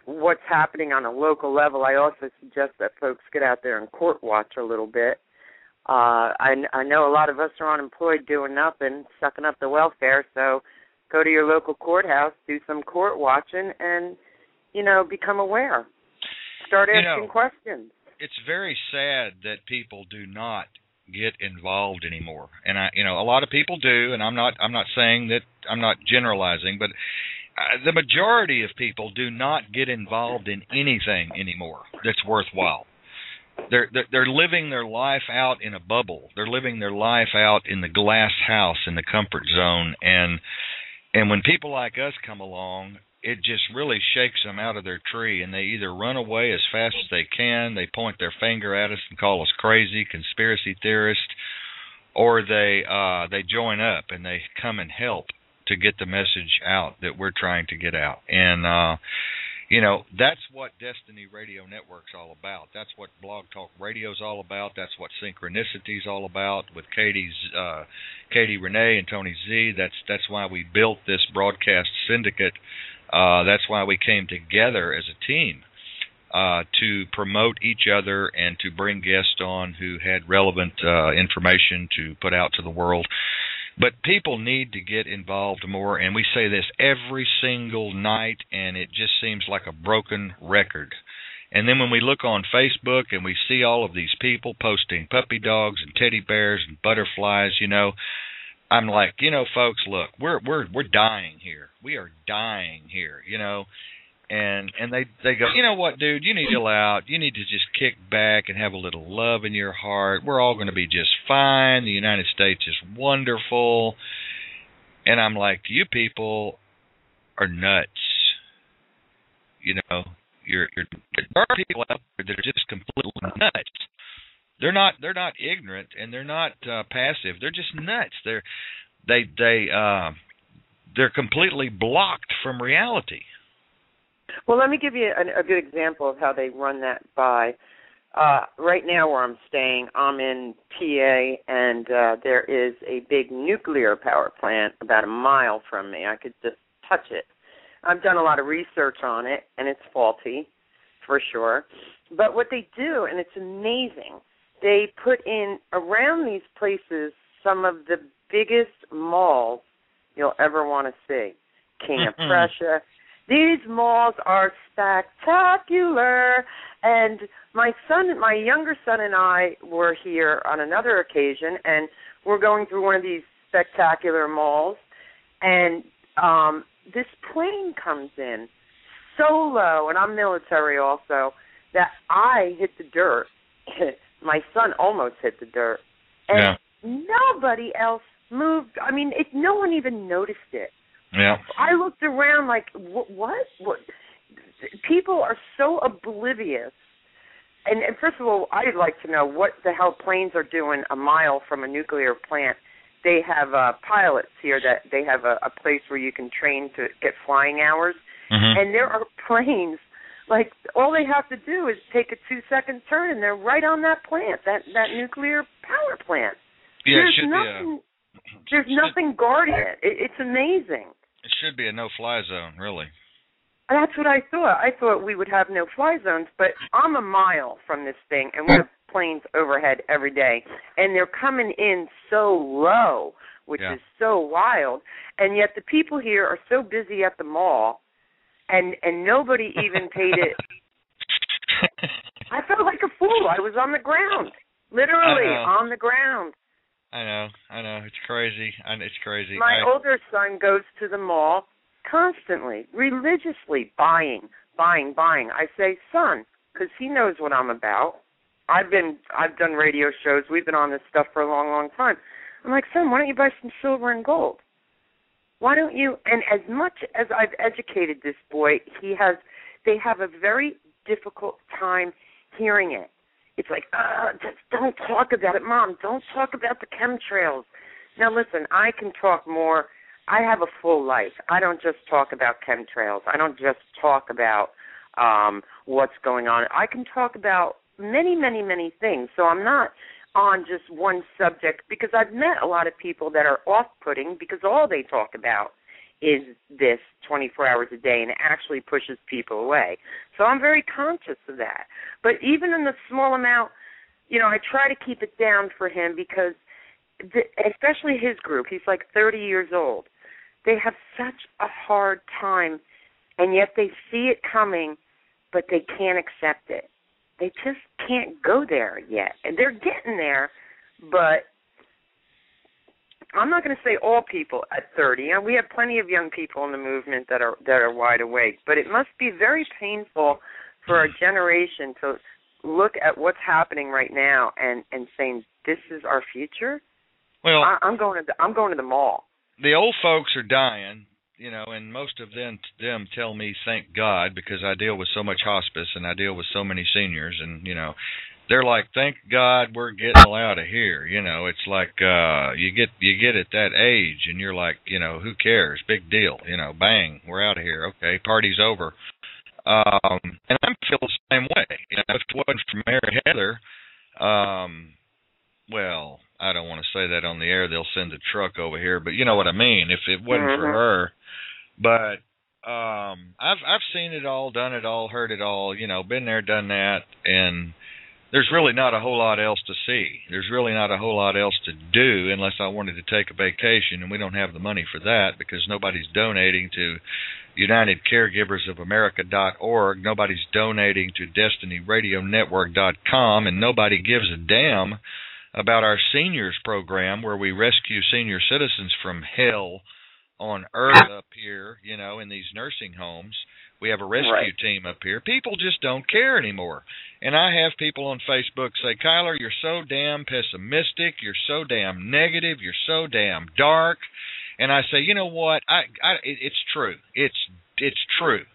[SPEAKER 4] what's happening on a local level, I also suggest that folks get out there and court watch a little bit. I know a lot of us are unemployed doing nothing, sucking up the welfare, so go to your local courthouse, do some court watching, and, become aware. Start asking questions.
[SPEAKER 2] It's very sad that people do not get involved anymore. And a lot of people do, and I'm not saying that, I'm not generalizing, but the majority of people do not get involved in anything anymore that's worthwhile. They're living their life out in a bubble. They're living their life out in the glass house, in the comfort zone, and when people like us come along, it just really shakes them out of their tree, and they either run away as fast as they can, they point their finger at us and call us crazy, conspiracy theorists, or they join up and they come and help to get the message out that we're trying to get out. And that's what Destiny Radio Network's all about. That's what Blog Talk Radio's all about. That's what Synchronicity's all about with Katie Renee and Tony Z. That's why we built this broadcast syndicate. That's why we came together as a team to promote each other and to bring guests on who had relevant information to put out to the world. But people need to get involved more, and we say this every single night, and it just seems like a broken record. And then when we look on Facebook and we see all of these people posting puppy dogs and teddy bears and butterflies, I'm like, folks, look, we're dying here. We are dying here, And they go, you know what, dude, you need to chill out. You need to just kick back and have a little love in your heart. We're all going to be just fine. The United States is wonderful. And I'm like, you people are nuts. There are people out there that are just completely nuts. They're not ignorant, and they're not passive. They're just nuts. They're completely blocked from reality.
[SPEAKER 4] Well, let me give you a good example of how they run that by. Right now where I'm staying, I'm in PA, and there is a big nuclear power plant about a mile from me. I could just touch it. I've done a lot of research on it, and it's faulty for sure. But what they do, and it's amazing, they put in around these places some of the biggest malls you'll ever want to see. King of Prussia. These malls are spectacular. And my younger son and I were here on another occasion, and we're going through one of these spectacular malls, and this plane comes in so low, and I'm military also, that I hit the dirt. My son almost hit the dirt. And nobody else moved. I mean, no one even noticed it.
[SPEAKER 2] Yeah.
[SPEAKER 4] I looked around like, what? People are so oblivious. And first of all, I'd like to know what the hell planes are doing a mile from a nuclear plant. They have pilots here that they have a place where you can train to get flying hours. Mm-hmm. And there are planes, like all they have to do is take a 2-second turn, and they're right on that plant, that nuclear power plant.
[SPEAKER 2] Yeah,
[SPEAKER 4] There's nothing guarding it. It's amazing.
[SPEAKER 2] It should be a no-fly zone, really.
[SPEAKER 4] That's what I thought. I thought we would have no-fly zones, but I'm a mile from this thing, and we have planes overhead every day, and they're coming in so low, which is so wild, and yet the people here are so busy at the mall, and nobody even paid it. I felt like a fool. I was on the ground, literally on the ground.
[SPEAKER 2] I know. It's crazy. It's crazy.
[SPEAKER 4] My older son goes to the mall constantly, religiously buying. I say, son, because he knows what I'm about. I've done radio shows. We've been on this stuff for a long, long time. I'm like, son, why don't you buy some silver and gold? Why don't you? And as much as I've educated this boy, they have a very difficult time hearing it. It's like, just don't talk about it, Mom. Don't talk about the chemtrails. Now, listen, I can talk more. I have a full life. I don't just talk about chemtrails. I don't just talk about what's going on. I can talk about many, many, many things. So I'm not on just one subject, because I've met a lot of people that are off-putting because all they talk about is this 24 hours a day, and it actually pushes people away. So I'm very conscious of that. But even in the small amount, I try to keep it down for him, because especially his group, he's like 30 years old. They have such a hard time, and yet they see it coming, but they can't accept it. They just can't go there yet. And they're getting there, but I'm not going to say all people at 30. We have plenty of young people in the movement that are wide awake, but it must be very painful for our generation to look at what's happening right now and saying, this is our future. Well, I'm going to the mall.
[SPEAKER 2] The old folks are dying, and most of them tell me thank God, because I deal with so much hospice and I deal with so many seniors, and they're like, thank God we're getting out of here. It's like you get at that age and you're like, who cares? Big deal. Bang, we're out of here. Okay, party's over. And I feel the same way. If it wasn't for Mary Heather, well, I don't want to say that on the air. They'll send a truck over here, but you know what I mean. If it wasn't for her, but I've seen it all, done it all, heard it all. Been there, done that, and there's really not a whole lot else to see. There's really not a whole lot else to do unless I wanted to take a vacation, and we don't have the money for that because nobody's donating to UnitedCaregiversOfAmerica.org. Nobody's donating to DestinyRadioNetwork.com, and nobody gives a damn about our seniors program where we rescue senior citizens from hell on earth up here, in these nursing homes. We have a rescue team up here. People just don't care anymore. And I have people on Facebook say, Kiler, you're so damn pessimistic. You're so damn negative. You're so damn dark. And I say, you know what? It's true. It's true.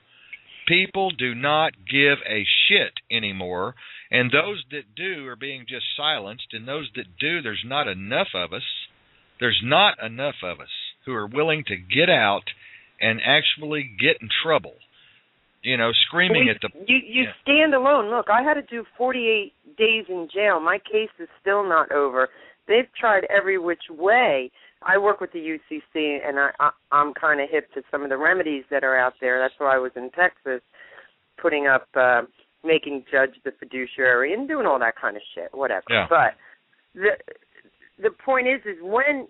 [SPEAKER 2] People do not give a shit anymore. And those that do are being just silenced. And those that do, there's not enough of us. There's not enough of us who are willing to get out and actually get in trouble. Screaming at the...
[SPEAKER 4] You stand alone. Look, I had to do 48 days in jail. My case is still not over. They've tried every which way. I work with the UCC, and I'm kind of hip to some of the remedies that are out there. That's why I was in Texas putting up, making judge the fiduciary and doing all that kind of shit, whatever.
[SPEAKER 2] Yeah.
[SPEAKER 4] But the point is when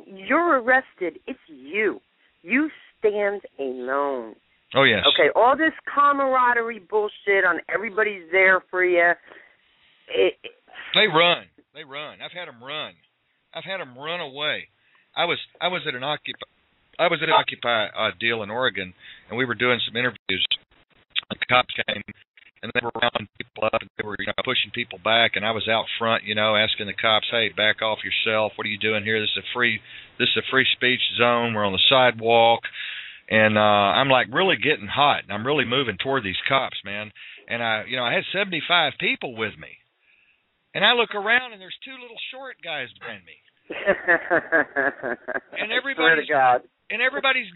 [SPEAKER 4] you're arrested, it's you. You stand alone.
[SPEAKER 2] Oh, yes.
[SPEAKER 4] Okay, all this camaraderie bullshit on everybody's there for you.
[SPEAKER 2] They run. I've had them run. I've had them run away. I was at an Occupy deal in Oregon, and we were doing some interviews. The cops came, and they were rounding people up, and they were pushing people back. And I was out front, asking the cops, "Hey, back off yourself. What are you doing here? This is a free speech zone. We're on the sidewalk." And I'm like really getting hot, and I'm really moving toward these cops, man. And I had 75 people with me, and I look around, and there's two little short guys behind me. And everybody's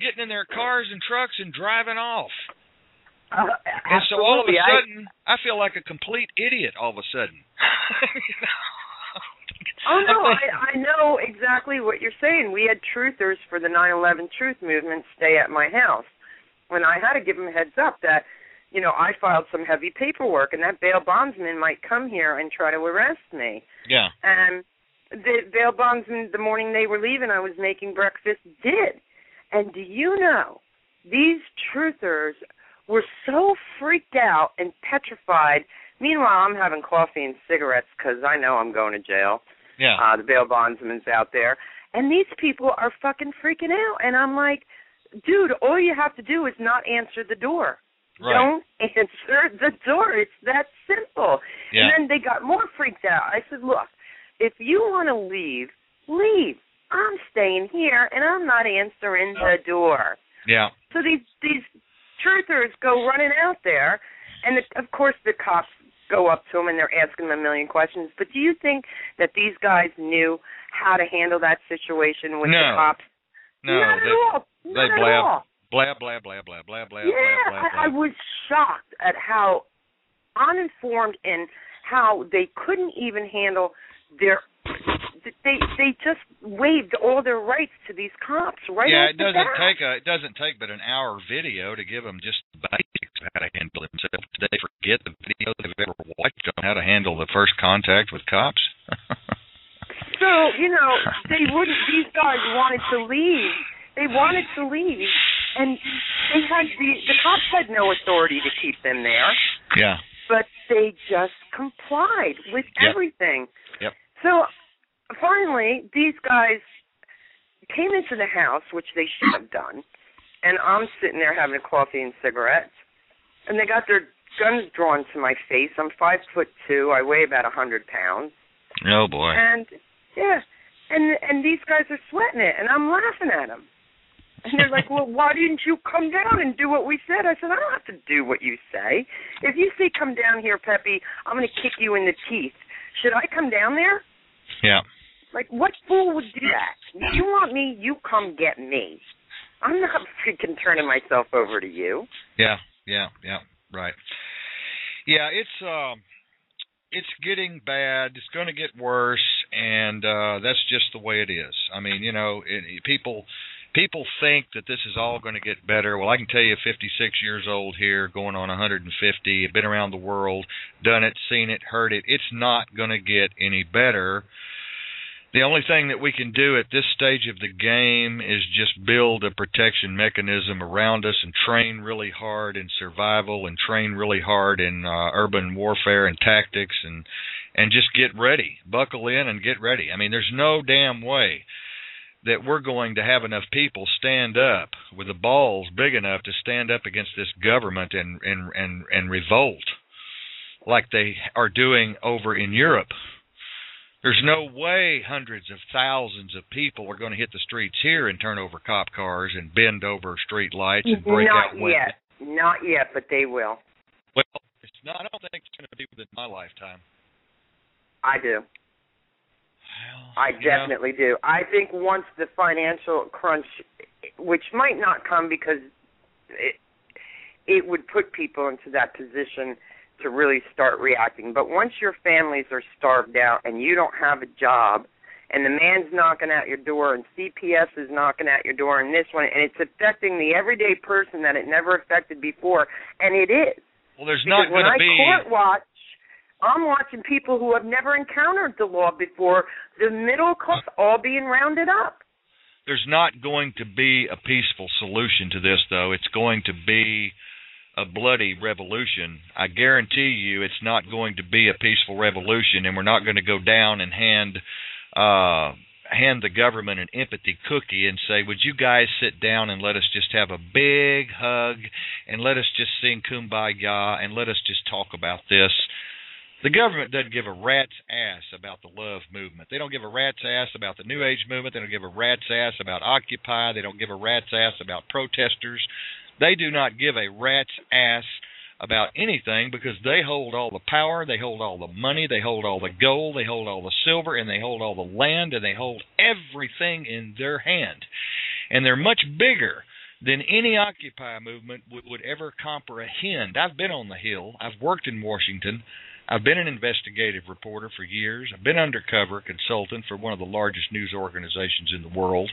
[SPEAKER 2] getting in their cars and trucks and driving off. And so all of a sudden, I feel like a complete idiot. All of a sudden.
[SPEAKER 4] Oh, no, I know exactly what you're saying. We had truthers for the 9/11 Truth Movement stay at my house when I had to give them a heads up that, I filed some heavy paperwork and that bail bondsman might come here and try to arrest me.
[SPEAKER 2] Yeah.
[SPEAKER 4] And the bail bondsman, the morning they were leaving, I was making breakfast, did. And do you know, these truthers were so freaked out and petrified. Meanwhile, I'm having coffee and cigarettes because I know I'm going to jail.
[SPEAKER 2] Yeah.
[SPEAKER 4] The bail bondsman's out there. And these people are fucking freaking out. And I'm like, dude, all you have to do is not answer the door.
[SPEAKER 2] Right.
[SPEAKER 4] Don't answer the door. It's that simple.
[SPEAKER 2] Yeah.
[SPEAKER 4] And then they got more freaked out. I said, look, if you want to leave, leave. I'm staying here, and I'm not answering the door.
[SPEAKER 2] Yeah.
[SPEAKER 4] So these truthers go running out there, and of course the cops go up to them and they're asking them a million questions. But do you think that these guys knew how to handle that situation with the cops?
[SPEAKER 2] No,
[SPEAKER 4] not at all. Not at all.
[SPEAKER 2] Blah, blah, blah, blah, blah, blah,
[SPEAKER 4] yeah,
[SPEAKER 2] blah, blah, blah.
[SPEAKER 4] I was shocked at how uninformed and how they couldn't even handle their. They just waived all their rights to these cops, right?
[SPEAKER 2] Yeah, it doesn't take but an hour video to give them just the basics of how to handle themselves. Did they forget the video they've ever watched on how to handle the first contact with cops?
[SPEAKER 4] So, they wouldn't. These guys wanted to leave. They wanted to leave, and they had the cops had no authority to keep them there.
[SPEAKER 2] Yeah.
[SPEAKER 4] But they just complied with everything.
[SPEAKER 2] Yep.
[SPEAKER 4] So finally, these guys came into the house, which they should have done, and I'm sitting there having a coffee and cigarettes, and they got their guns drawn to my face. I'm 5'2". I weigh about 100 pounds.
[SPEAKER 2] Oh boy.
[SPEAKER 4] And yeah, and these guys are sweating it, and I'm laughing at them. And they're like, well, why didn't you come down and do what we said? I said, I don't have to do what you say. If you say come down here, Peppy, I'm going to kick you in the teeth. Should I come down there?
[SPEAKER 2] Yeah.
[SPEAKER 4] Like, what fool would do that? If you want me, you come get me. I'm not freaking turning myself over to you.
[SPEAKER 2] Yeah, right. Yeah, it's getting bad. It's going to get worse, and that's just the way it is. I mean, people think that this is all going to get better. Well, I can tell you, 56 years old here, going on 150, been around the world, done it, seen it, heard it. It's not going to get any better. The only thing that we can do at this stage of the game is just build a protection mechanism around us and train really hard in survival and train really hard in urban warfare and tactics and just get ready. Buckle in and get ready. I mean, there's no damn way that we're going to have enough people stand up with the balls big enough to stand up against this government and revolt like they are doing over in Europe. There's no way hundreds of thousands of people are going to hit the streets here and turn over cop cars and bend over street lights and break out windows.
[SPEAKER 4] Not yet, but they will.
[SPEAKER 2] Well, I don't think it's going to be within my lifetime.
[SPEAKER 4] I do.
[SPEAKER 2] Well,
[SPEAKER 4] I definitely do. I think once the financial crunch, which might not come because it would put people into that position to really start reacting. But once your families are starved out and you don't have a job and the man's knocking at your door and CPS is knocking at your door and this one, and it's affecting the everyday person that it never affected before, and it is.
[SPEAKER 2] Well, there's not going to be...
[SPEAKER 4] When I court watch, I'm watching people who have never encountered the law before, the middle class all being rounded up.
[SPEAKER 2] There's not going to be a peaceful solution to this, though. It's going to be a bloody revolution. I guarantee you it's not going to be a peaceful revolution, and we're not going to go down and hand the government an empathy cookie and say, would you guys sit down and let us just have a big hug and let us just sing Kumbaya and let us just talk about this. The government doesn't give a rat's ass about the love movement. They don't give a rat's ass about the New Age movement. They don't give a rat's ass about Occupy. They don't give a rat's ass about protesters. They do not give a rat's ass about anything because they hold all the power, they hold all the money, they hold all the gold, they hold all the silver, and they hold all the land, and they hold everything in their hand. And they're much bigger than any Occupy movement would ever comprehend. I've been on the Hill. I've worked in Washington. I've been an investigative reporter for years. I've been undercover consultant for one of the largest news organizations in the world.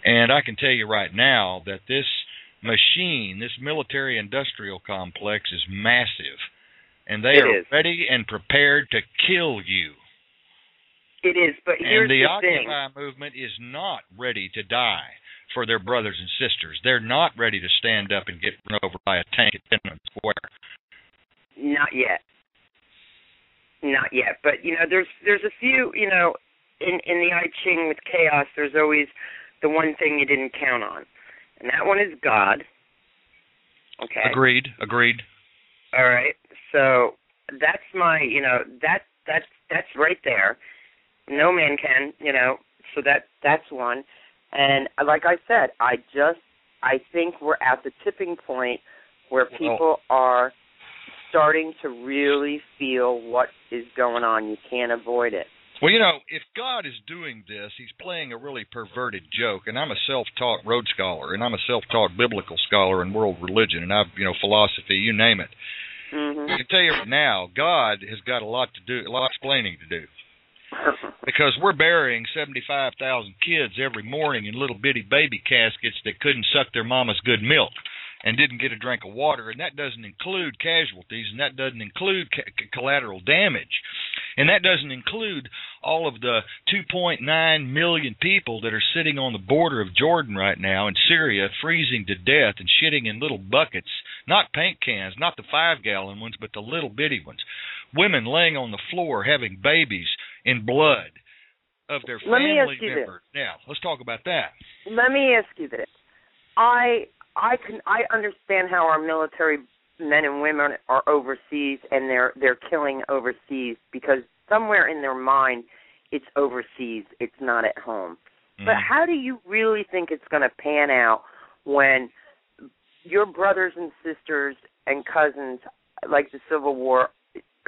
[SPEAKER 2] And I can tell you right now that this machine, this military-industrial complex is massive. And they are ready and prepared to kill you.
[SPEAKER 4] It is, but here's the thing.
[SPEAKER 2] And the Occupy movement is not ready to die for their brothers and sisters. They're not ready to stand up and get run over by a tank at Tiananmen Square.
[SPEAKER 4] Not yet. Not yet, but there's a few, in the I Ching with chaos, there's always the one thing you didn't count on, and that one is God. Okay.
[SPEAKER 2] Agreed.
[SPEAKER 4] All right. So that's my, that's right there. No man can, So that's one. And like I said, I think we're at the tipping point where people are starting to really feel what is going on. You can't avoid it.
[SPEAKER 2] Well, if God is doing this, he's playing a really perverted joke. And I'm a self-taught Rhodes Scholar, and I'm a self-taught biblical scholar in world religion, and I've, philosophy, you name it. I can tell you right now, God has got a lot explaining to do. Because we're burying 75,000 kids every morning in little bitty baby caskets that couldn't suck their mama's good milk and didn't get a drink of water, and that doesn't include casualties, and that doesn't include collateral damage, and that doesn't include all of the 2.9 million people that are sitting on the border of Jordan right now in Syria, freezing to death and shitting in little buckets, not paint cans, not the 5-gallon ones, but the little bitty ones. Women laying on the floor having babies in blood of their family members. Now, let's talk about that.
[SPEAKER 4] Let me ask you this. I understand how our military men and women are overseas and they're killing overseas because somewhere in their mind it's overseas, it's not at home. But how do you really think it's going to pan out when your brothers and sisters and cousins, like the Civil War,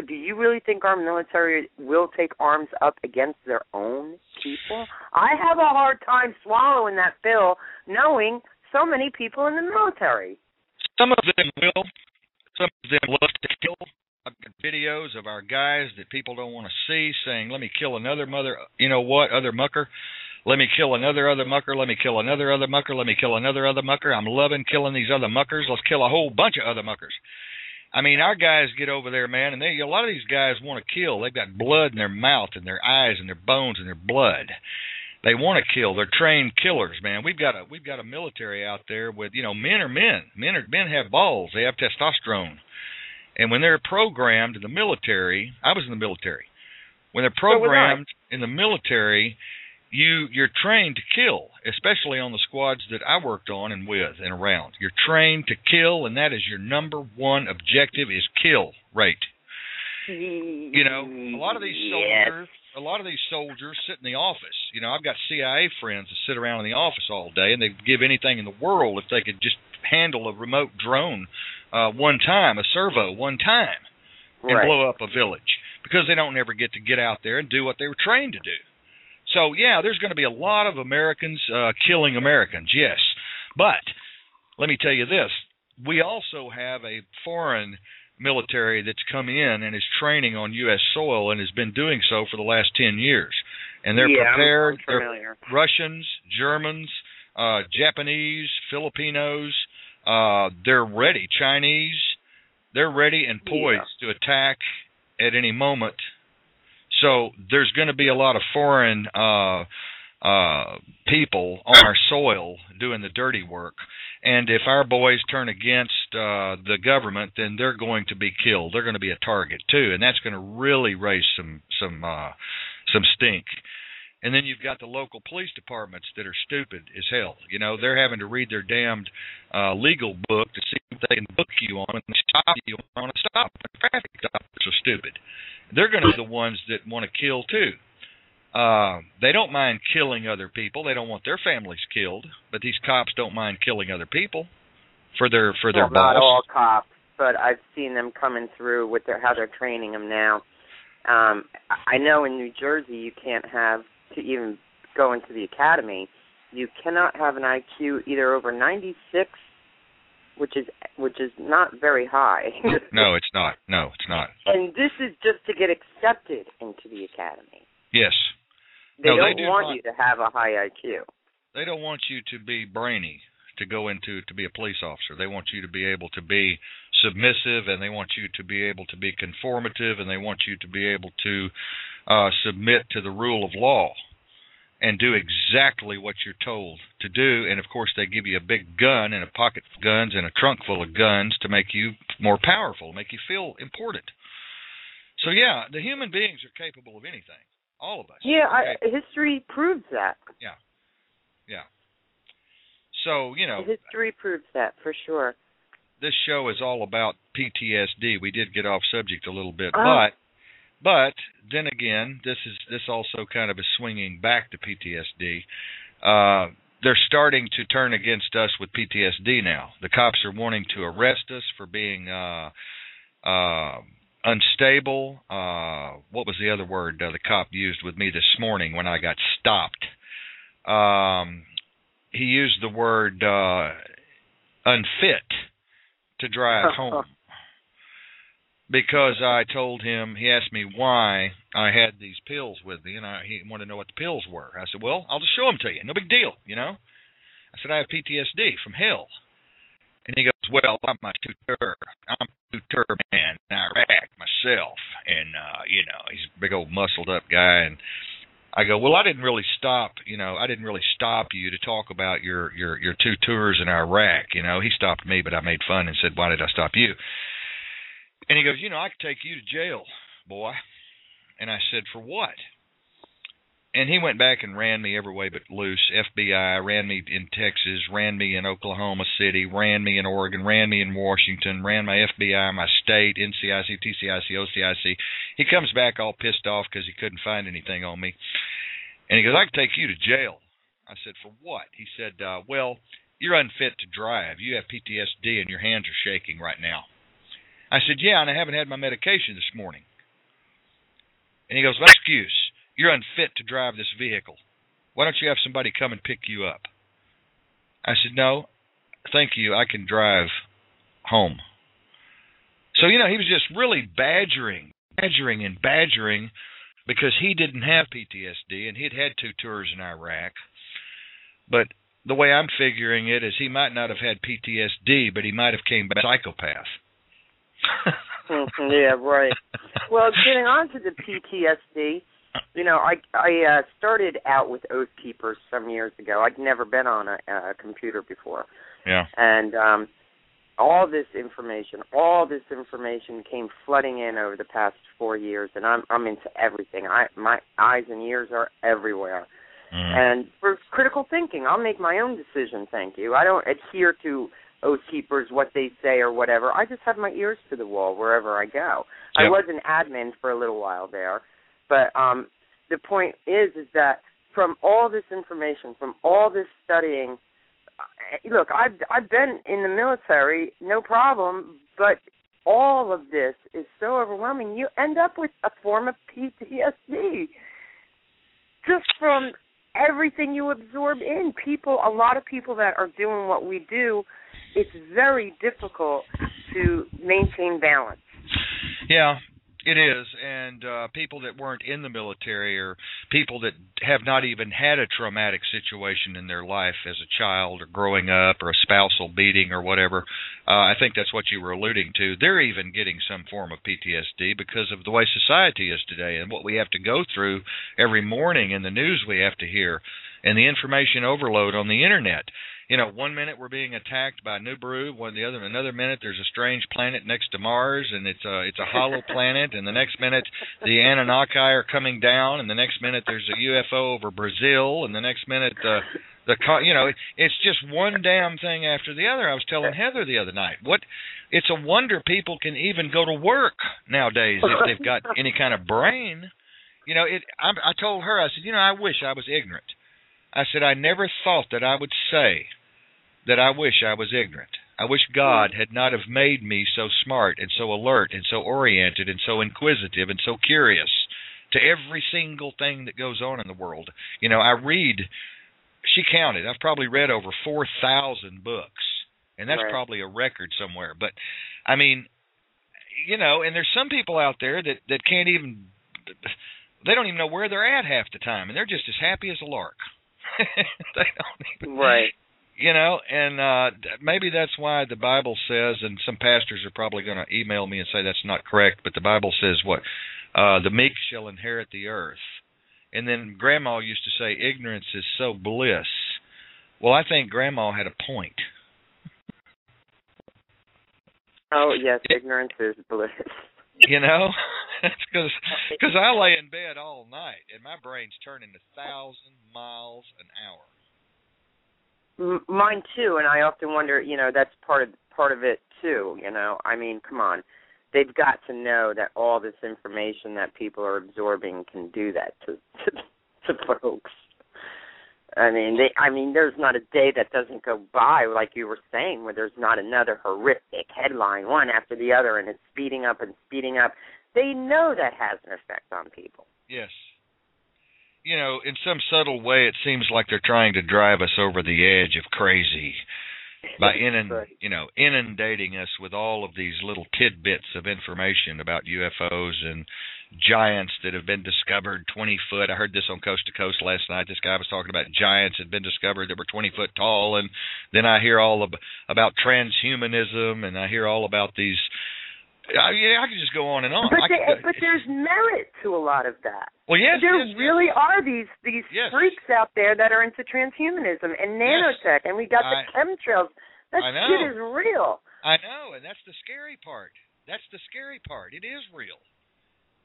[SPEAKER 4] do you really think our military will take arms up against their own people? I have a hard time swallowing that pill, knowing so many people in the military.
[SPEAKER 2] Some of them will. Some of them love to kill. I've got videos of our guys that people don't want to see saying, let me kill another other mucker. Let me kill another mucker. Let me kill another mucker. Let me kill another mucker. I'm loving killing these other muckers. Let's kill a whole bunch of other muckers. I mean, our guys get over there, man, and a lot of these guys want to kill. They've got blood in their mouth and their eyes and their bones and their blood. They want to kill. They're trained killers, man. We've got a military out there with, men are men. Men have balls. They have testosterone. And when they're programmed in the military, I was in the military. When they're programmed in the military, you're trained to kill, especially on the squads that I worked on and with and around. You're trained to kill, and that is your number one objective is kill rate. A lot of these soldiers sit in the office. I've got CIA friends that sit around in the office all day, and they'd give anything in the world if they could just handle a remote drone one time, a servo one time, and blow up a village, because they don't ever get to get out there and do what they were trained to do. So, yeah, there's going to be a lot of Americans killing Americans, yes. But let me tell you this. We also have a foreign military that's come in and is training on U.S. soil and has been doing so for the last 10 years. And they're prepared. They're Russians, Germans, Japanese, Filipinos. They're ready. Chinese. They're ready and poised to attack at any moment. So there's going to be a lot of foreign people on our soil doing the dirty work. And if our boys turn against the government, then they're going to be killed. They're going to be a target too, and that's going to really raise some stink. And then you've got the local police departments that are stupid as hell. They're having to read their damned legal book to see what they can book you on and stop you on a stop. A traffic stop is so stupid. They're going to be the ones that want to kill too. They don't mind killing other people. They don't want their families killed. But these cops don't mind killing other people for their boss.
[SPEAKER 4] Not all cops, but I've seen them coming through with how they're training them now. I know in New Jersey you can't have, to even go into the academy, you cannot have an IQ either over 96, which is not very high.
[SPEAKER 2] No, it's not.
[SPEAKER 4] And this is just to get accepted into the academy.
[SPEAKER 2] Yes.
[SPEAKER 4] They don't want you to have a high IQ.
[SPEAKER 2] They don't want you to be brainy to go into to be a police officer. They want you to be able to be submissive, and they want you to be able to be conformative, and they want you to be able to submit to the rule of law and do exactly what you're told to do. And, of course, they give you a big gun and a pocket of guns and a trunk full of guns to make you more powerful, make you feel important. So, yeah, the human beings are capable of anything. All of us.
[SPEAKER 4] Yeah, history proves that.
[SPEAKER 2] Yeah. So,
[SPEAKER 4] history proves that, for sure.
[SPEAKER 2] This show is all about PTSD. We did get off subject a little bit, but But then again, this also kind of is swinging back to PTSD. They're starting to turn against us with PTSD now. The cops are wanting to arrest us for being unstable. What was the other word the cop used with me this morning when I got stopped? He used the word unfit to drive home. Because I told him, he asked me why I had these pills with me, and he wanted to know what the pills were. I said, well, I'll just show them to you. No big deal, you know. I said, I have PTSD from hell. And he goes, well, I'm a two-tour man in Iraq myself. And, he's a big old muscled-up guy. And I go, well, I didn't really stop you to talk about your 2 tours in Iraq. You know, he stopped me, but I made fun and said, why did I stop you? And he goes, I could take you to jail, boy. And I said, for what? And he went back and ran me every way but loose. FBI, ran me in Texas, ran me in Oklahoma City, ran me in Oregon, ran me in Washington, ran my FBI, my state, NCIC, TCIC, OCIC. He comes back all pissed off because he couldn't find anything on me. And he goes, I could take you to jail. I said, for what? He said, well, you're unfit to drive. You have PTSD and your hands are shaking right now. I said, yeah, and I haven't had my medication this morning. And he goes, no excuse. You're unfit to drive this vehicle. Why don't you have somebody come and pick you up? I said, no, thank you. I can drive home. So, he was just really badgering because he didn't have PTSD and he'd had 2 tours in Iraq. But the way I'm figuring it is he might not have had PTSD, but he might have came back a psychopath.
[SPEAKER 4] Yeah, right. Well, getting on to the PTSD, I started out with Oath Keepers some years ago. I'd never been on a computer before.
[SPEAKER 2] Yeah.
[SPEAKER 4] And all this information came flooding in over the past 4 years, and I'm into everything. My eyes and ears are everywhere. And for critical thinking, I'll make my own decision, thank you. I don't adhere to Oath Keepers, what they say or whatever. I just have my ears to the wall wherever I go. Yep. I was an admin for a little while there, but the point is that from all this information, from all this studying, look, I've been in the military, no problem, but all of this is so overwhelming. You end up with a form of PTSD just from everything you absorb in. A lot of people that are doing what we do, it's very difficult to maintain balance.
[SPEAKER 2] Yeah, it is. And people that weren't in the military or people that have not even had a traumatic situation in their life as a child or growing up or a spousal beating or whatever, I think that's what you were alluding to. They're even getting some form of PTSD because of the way society is today and what we have to go through every morning and the news we have to hear and the information overload on the Internet. 1 minute we're being attacked by Nibiru, another minute there's a strange planet next to Mars, and it's a hollow planet, and the next minute the Anunnaki are coming down, and the next minute there's a UFO over Brazil, and the next minute it's just one damn thing after the other. I was telling Heather the other night, it's a wonder people can even go to work nowadays if they've got any kind of brain. I told her, I said, I wish I was ignorant. I said, I never thought that I would say that I wish I was ignorant. I wish God had not have made me so smart and so alert and so oriented and so inquisitive and so curious to every single thing that goes on in the world. I read, she counted, I've probably read over 4,000 books, and that's probably a record somewhere. But, I mean, and there's some people out there that can't even, they don't even know where they're at half the time, and they're just as happy as a lark. They don't even, and maybe that's why the Bible says, and some pastors are probably going to email me and say that's not correct, but the Bible says what? The meek shall inherit the earth. And then Grandma used to say, ignorance is so bliss. Well, I think Grandma had a point.
[SPEAKER 4] Oh, yes, ignorance is bliss.
[SPEAKER 2] It's because I lay in bed all night, and my brain's turning 1,000 miles an hour.
[SPEAKER 4] Mine too, and I often wonder, that's part of it too. I mean, come on, they've got to know that all this information that people are absorbing can do that to folks. I mean, there's not a day that doesn't go by, like you were saying, where there's not another horrific headline, one after the other, and it's speeding up and speeding up. They know that has an effect on people.
[SPEAKER 2] Yes. You know, in some subtle way, it seems like they're trying to drive us over the edge of crazy by inundating us with all of these little tidbits of information about UFOs and giants that have been discovered 20 foot. I heard this on Coast to Coast last night. This guy was talking about giants had been discovered that were 20 foot tall, and then I hear all about transhumanism, and I hear all about these. I could just go on and on.
[SPEAKER 4] But there's merit to a lot of that.
[SPEAKER 2] Well, yes,
[SPEAKER 4] there really are these freaks out there that are into transhumanism and nanotech, and we got the chemtrails. That shit is real.
[SPEAKER 2] I know, and that's the scary part. That's the scary part. It is real.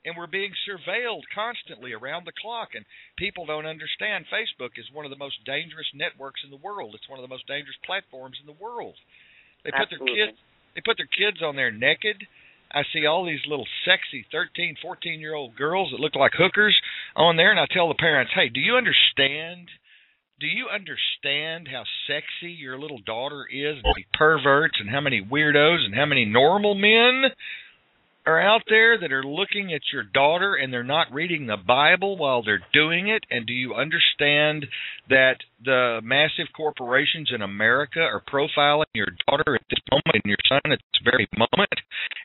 [SPEAKER 2] And we're being surveilled constantly around the clock, and people don't understand. Facebook is one of the most dangerous networks in the world. It's one of the most dangerous platforms in the world. They put their kids on there naked. I see all these little sexy 13, 14-year-old girls that look like hookers on there, and I tell the parents, hey, do you understand how sexy your little daughter is, and how many perverts and how many weirdos and how many normal men are out there that are looking at your daughter and they're not reading the Bible while they're doing it? And do you understand that the massive corporations in America are profiling your daughter at this moment and your son at this very moment?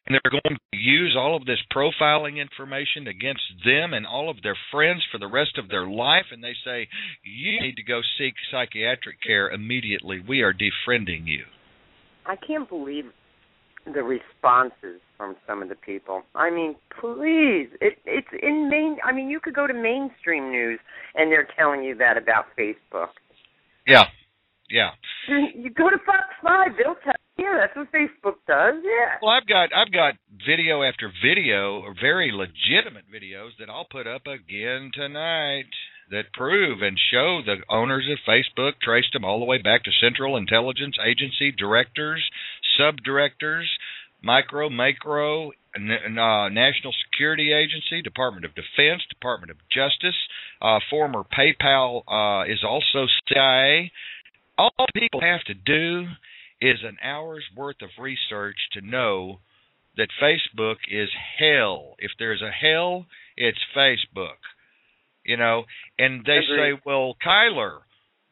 [SPEAKER 2] And they're going to use all of this profiling information against them and all of their friends for the rest of their life. And they say, you need to go seek psychiatric care immediately. We are defriending you.
[SPEAKER 4] I can't believe the responses from some of the people. I mean, please, it's in you could go to mainstream news and they're telling you that about Facebook.
[SPEAKER 2] Yeah.
[SPEAKER 4] You go to Fox 5, they'll tell you, yeah, that's what Facebook does, yeah.
[SPEAKER 2] Well, I've got video after video, very legitimate videos that I'll put up again tonight that prove and show the owners of Facebook traced them all the way back to Central Intelligence Agency directors, subdirectors, macro, National Security Agency, Department of Defense, Department of Justice, former PayPal is also CIA. All people have to do is an hour's worth of research to know that Facebook is hell. If there's a hell, it's Facebook. You know, and they say, well, Kiler,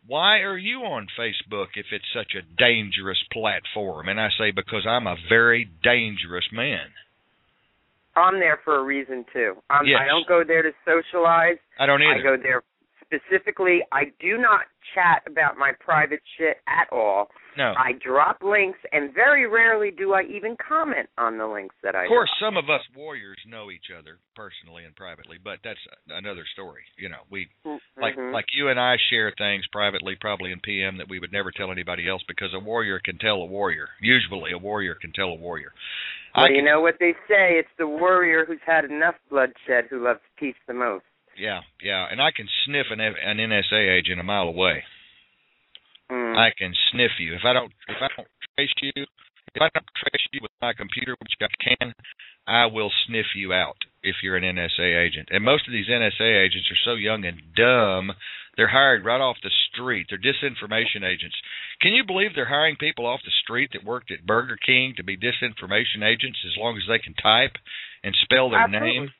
[SPEAKER 2] why are you on Facebook if it's such a dangerous platform? And I say, because I'm a very dangerous man.
[SPEAKER 4] I'm there for a reason, too.
[SPEAKER 2] Yes.
[SPEAKER 4] I don't go there to socialize.
[SPEAKER 2] I don't either.
[SPEAKER 4] I go there specifically. I do not chat about my private shit at all.
[SPEAKER 2] No.
[SPEAKER 4] I drop links, and very rarely do I even comment on the links that I drop.
[SPEAKER 2] Of course, some of us warriors know each other personally and privately, but that's another story. You know, we like you and I share things privately, probably in PM, that we would never tell anybody else, because a warrior can tell a warrior. Usually, a warrior can tell a warrior.
[SPEAKER 4] Well, you know what they say? It's the warrior who's had enough bloodshed who loves peace the most.
[SPEAKER 2] Yeah, and I can sniff an NSA agent a mile away. I can sniff you. If I don't trace you with my computer, which I can, I will sniff you out if you're an NSA agent. And most of these NSA agents are so young and dumb, they're hired right off the street. They're disinformation agents. Can you believe they're hiring people off the street that worked at Burger King to be disinformation agents as long as they can type and spell their name?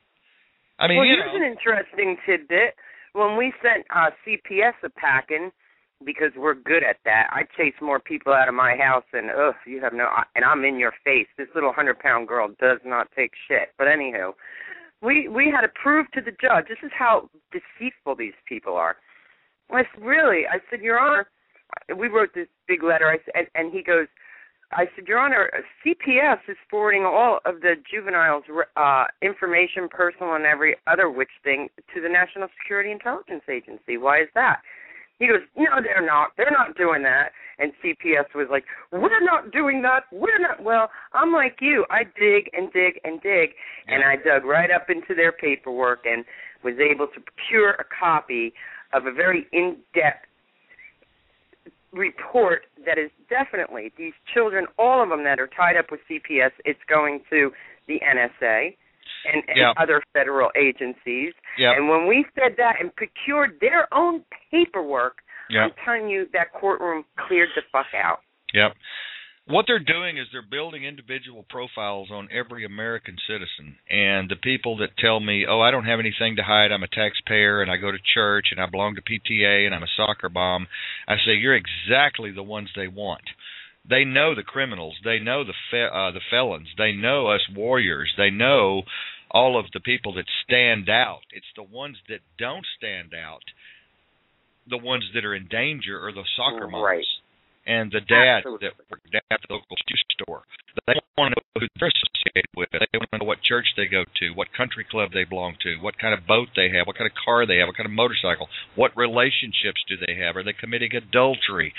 [SPEAKER 2] I mean,
[SPEAKER 4] here's an interesting tidbit. When we sent CPS a packing, because we're good at that, I chase more people out of my house and, and I'm in your face. This little 100-pound girl does not take shit. But anywho, we had to prove to the judge, this is how deceitful these people are. I said, Your Honor, we wrote this big letter, and he goes, I said, Your Honor, CPS is forwarding all of the juveniles' information, personal and every other witch thing, to the National Security Intelligence Agency. Why is that? He goes, no, they're not. They're not doing that. And CPS was like, we're not doing that. We're not. Well, I'm like you. I dig and dig and dig. And I dug right up into their paperwork and was able to procure a copy of a very in-depth report that is definitely, these children, all of them that are tied up with CPS, it's going to the NSA, and
[SPEAKER 2] Yep.
[SPEAKER 4] other federal agencies.
[SPEAKER 2] Yep.
[SPEAKER 4] And when we said that and procured their own paperwork,
[SPEAKER 2] Yep.
[SPEAKER 4] I'm telling you, that courtroom cleared the fuck out.
[SPEAKER 2] Yep. What they're doing is they're building individual profiles on every American citizen. And the people that tell me, oh, I don't have anything to hide, I'm a taxpayer, and I go to church, and I belong to PTA, and I'm a soccer bomb, I say, you're exactly the ones they want. They know the criminals. They know the felons. They know us warriors. They know all of the people that stand out. It's the ones that don't stand out, the ones that are in danger, are the soccer moms.
[SPEAKER 4] Right.
[SPEAKER 2] And the dad
[SPEAKER 4] Absolutely.
[SPEAKER 2] that worked at the local shoe store. They want to know who they're associated with. They want to know what church they go to, what country club they belong to, what kind of boat they have, what kind of car they have, what kind of motorcycle, what relationships do they have, are they committing adultery,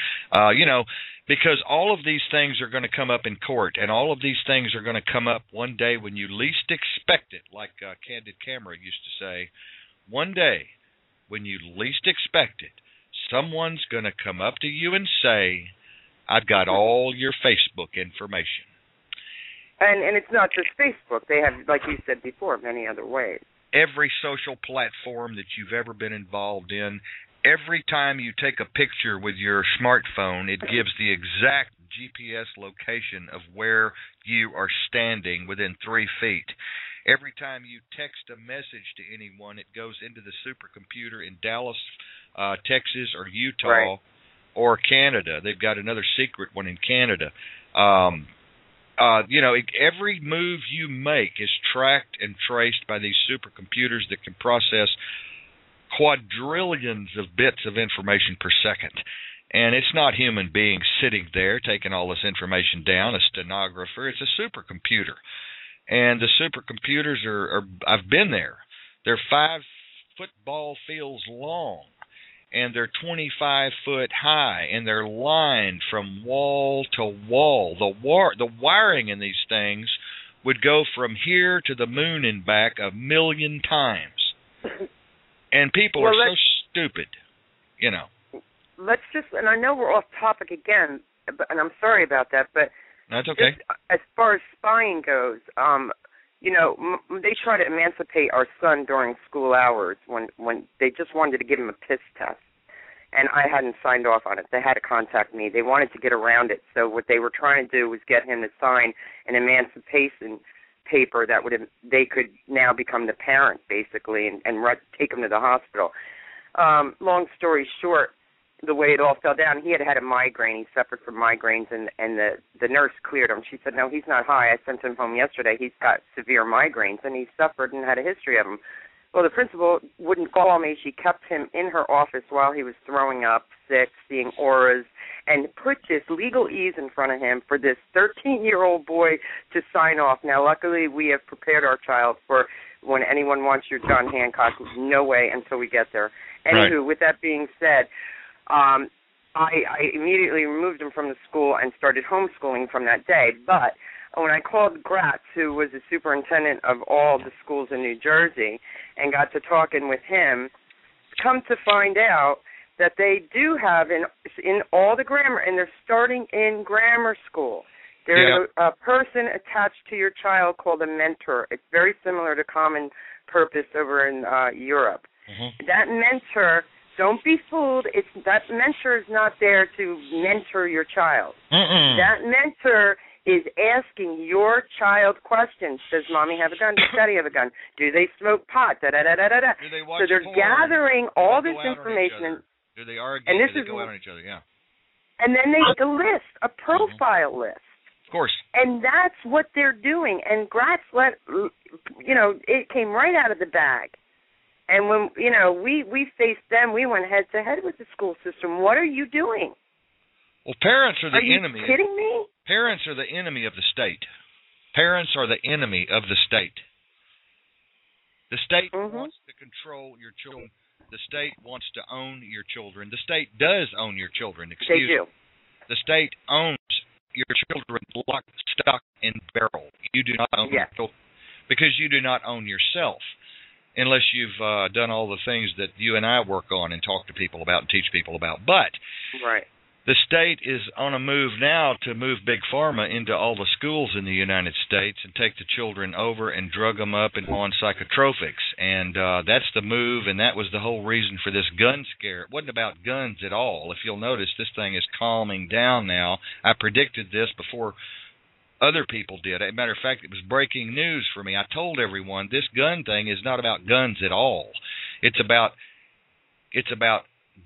[SPEAKER 2] because all of these things are going to come up in court, and all of these things are going to come up one day when you least expect it, like Candid Camera used to say, one day when you least expect it, someone's going to come up to you and say, I've got all your Facebook information.
[SPEAKER 4] And it's not just Facebook. They have, like you said before, many other ways.
[SPEAKER 2] Every social platform that you've ever been involved in, every time you take a picture with your smartphone, it gives the exact GPS location of where you are standing within 3 feet. Every time you text a message to anyone, it goes into the supercomputer in Dallas, Texas, or Utah,
[SPEAKER 4] right,
[SPEAKER 2] or Canada. They've got another secret one in Canada. Every move you make is tracked and traced by these supercomputers that can process quadrillions of bits of information per second. And it's not human beings sitting there taking all this information down, a stenographer. It's a supercomputer. And the supercomputers are I've been there. They're 5 football fields long, and they're 25 foot high, and they're lined from wall to wall. The wiring in these things would go from here to the moon and back 1 million times. And people are so stupid,
[SPEAKER 4] Let's just, and I know we're off topic again, and I'm sorry about that, but
[SPEAKER 2] that's okay.
[SPEAKER 4] As far as spying goes, they try to emancipate our son during school hours when they just wanted to give him a piss test. And I hadn't signed off on it. They had to contact me. They wanted to get around it. So what they were trying to do was get him to sign an emancipation paper that they could now become the parent, basically, and take him to the hospital. Long story short, the way it all fell down, he had a migraine. He suffered from migraines, and the nurse cleared him. She said, no, he's not high. I sent him home yesterday. He's got severe migraines, and he suffered and had a history of them. Well, the principal wouldn't call me. She kept him in her office while he was throwing up, sick, seeing auras, and put this legalese in front of him for this 13-year-old boy to sign off. Now, luckily, we have prepared our child for when anyone wants your John Hancock. No way until we get there. Anywho, right. With that being said, I immediately removed him from the school and started homeschooling from that day. But when I called Gratz, who was the superintendent of all the schools in New Jersey, and got to talking with him, come to find out that they do have in all the grammar, and they're starting in grammar school. There's a person attached to your child called a mentor. It's very similar to Common Purpose over in Europe. Mm-hmm. That mentor, don't be fooled. That mentor is not there to mentor your child. Mm-mm. That mentor is asking your child questions. Does Mommy have a gun? Does Daddy have a gun? Do they smoke pot? Da-da-da-da-da-da.
[SPEAKER 2] Do they watch
[SPEAKER 4] so they're
[SPEAKER 2] porn?
[SPEAKER 4] gathering all this information.
[SPEAKER 2] Do they argue?
[SPEAKER 4] And
[SPEAKER 2] do they go out on each other? Yeah.
[SPEAKER 4] And then they make a list, a profile list.
[SPEAKER 2] Of course.
[SPEAKER 4] And that's what they're doing. And Gratz it came right out of the bag. And when, we faced them, we went head to head with the school system. What are you doing?
[SPEAKER 2] Well, parents are the enemy.
[SPEAKER 4] Are you kidding me?
[SPEAKER 2] Parents are the enemy of the state. Parents are the enemy of the state. The state wants to control your children. The state wants to own your children. The state does own your children.
[SPEAKER 4] They do.
[SPEAKER 2] The state owns your children lock, stock, and barrel. You do not own your children because you do not own yourself unless you've done all the things that you and I work on and talk to people about and teach people about. But
[SPEAKER 4] right.
[SPEAKER 2] The state is on a move now to move Big Pharma into all the schools in the United States and take the children over and drug them up and on psychotropics. And that's the move, and that was the whole reason for this gun scare. It wasn't about guns at all. If you'll notice, this thing is calming down now. I predicted this before other people did. As a matter of fact, it was breaking news for me. I told everyone this gun thing is not about guns at all. It's about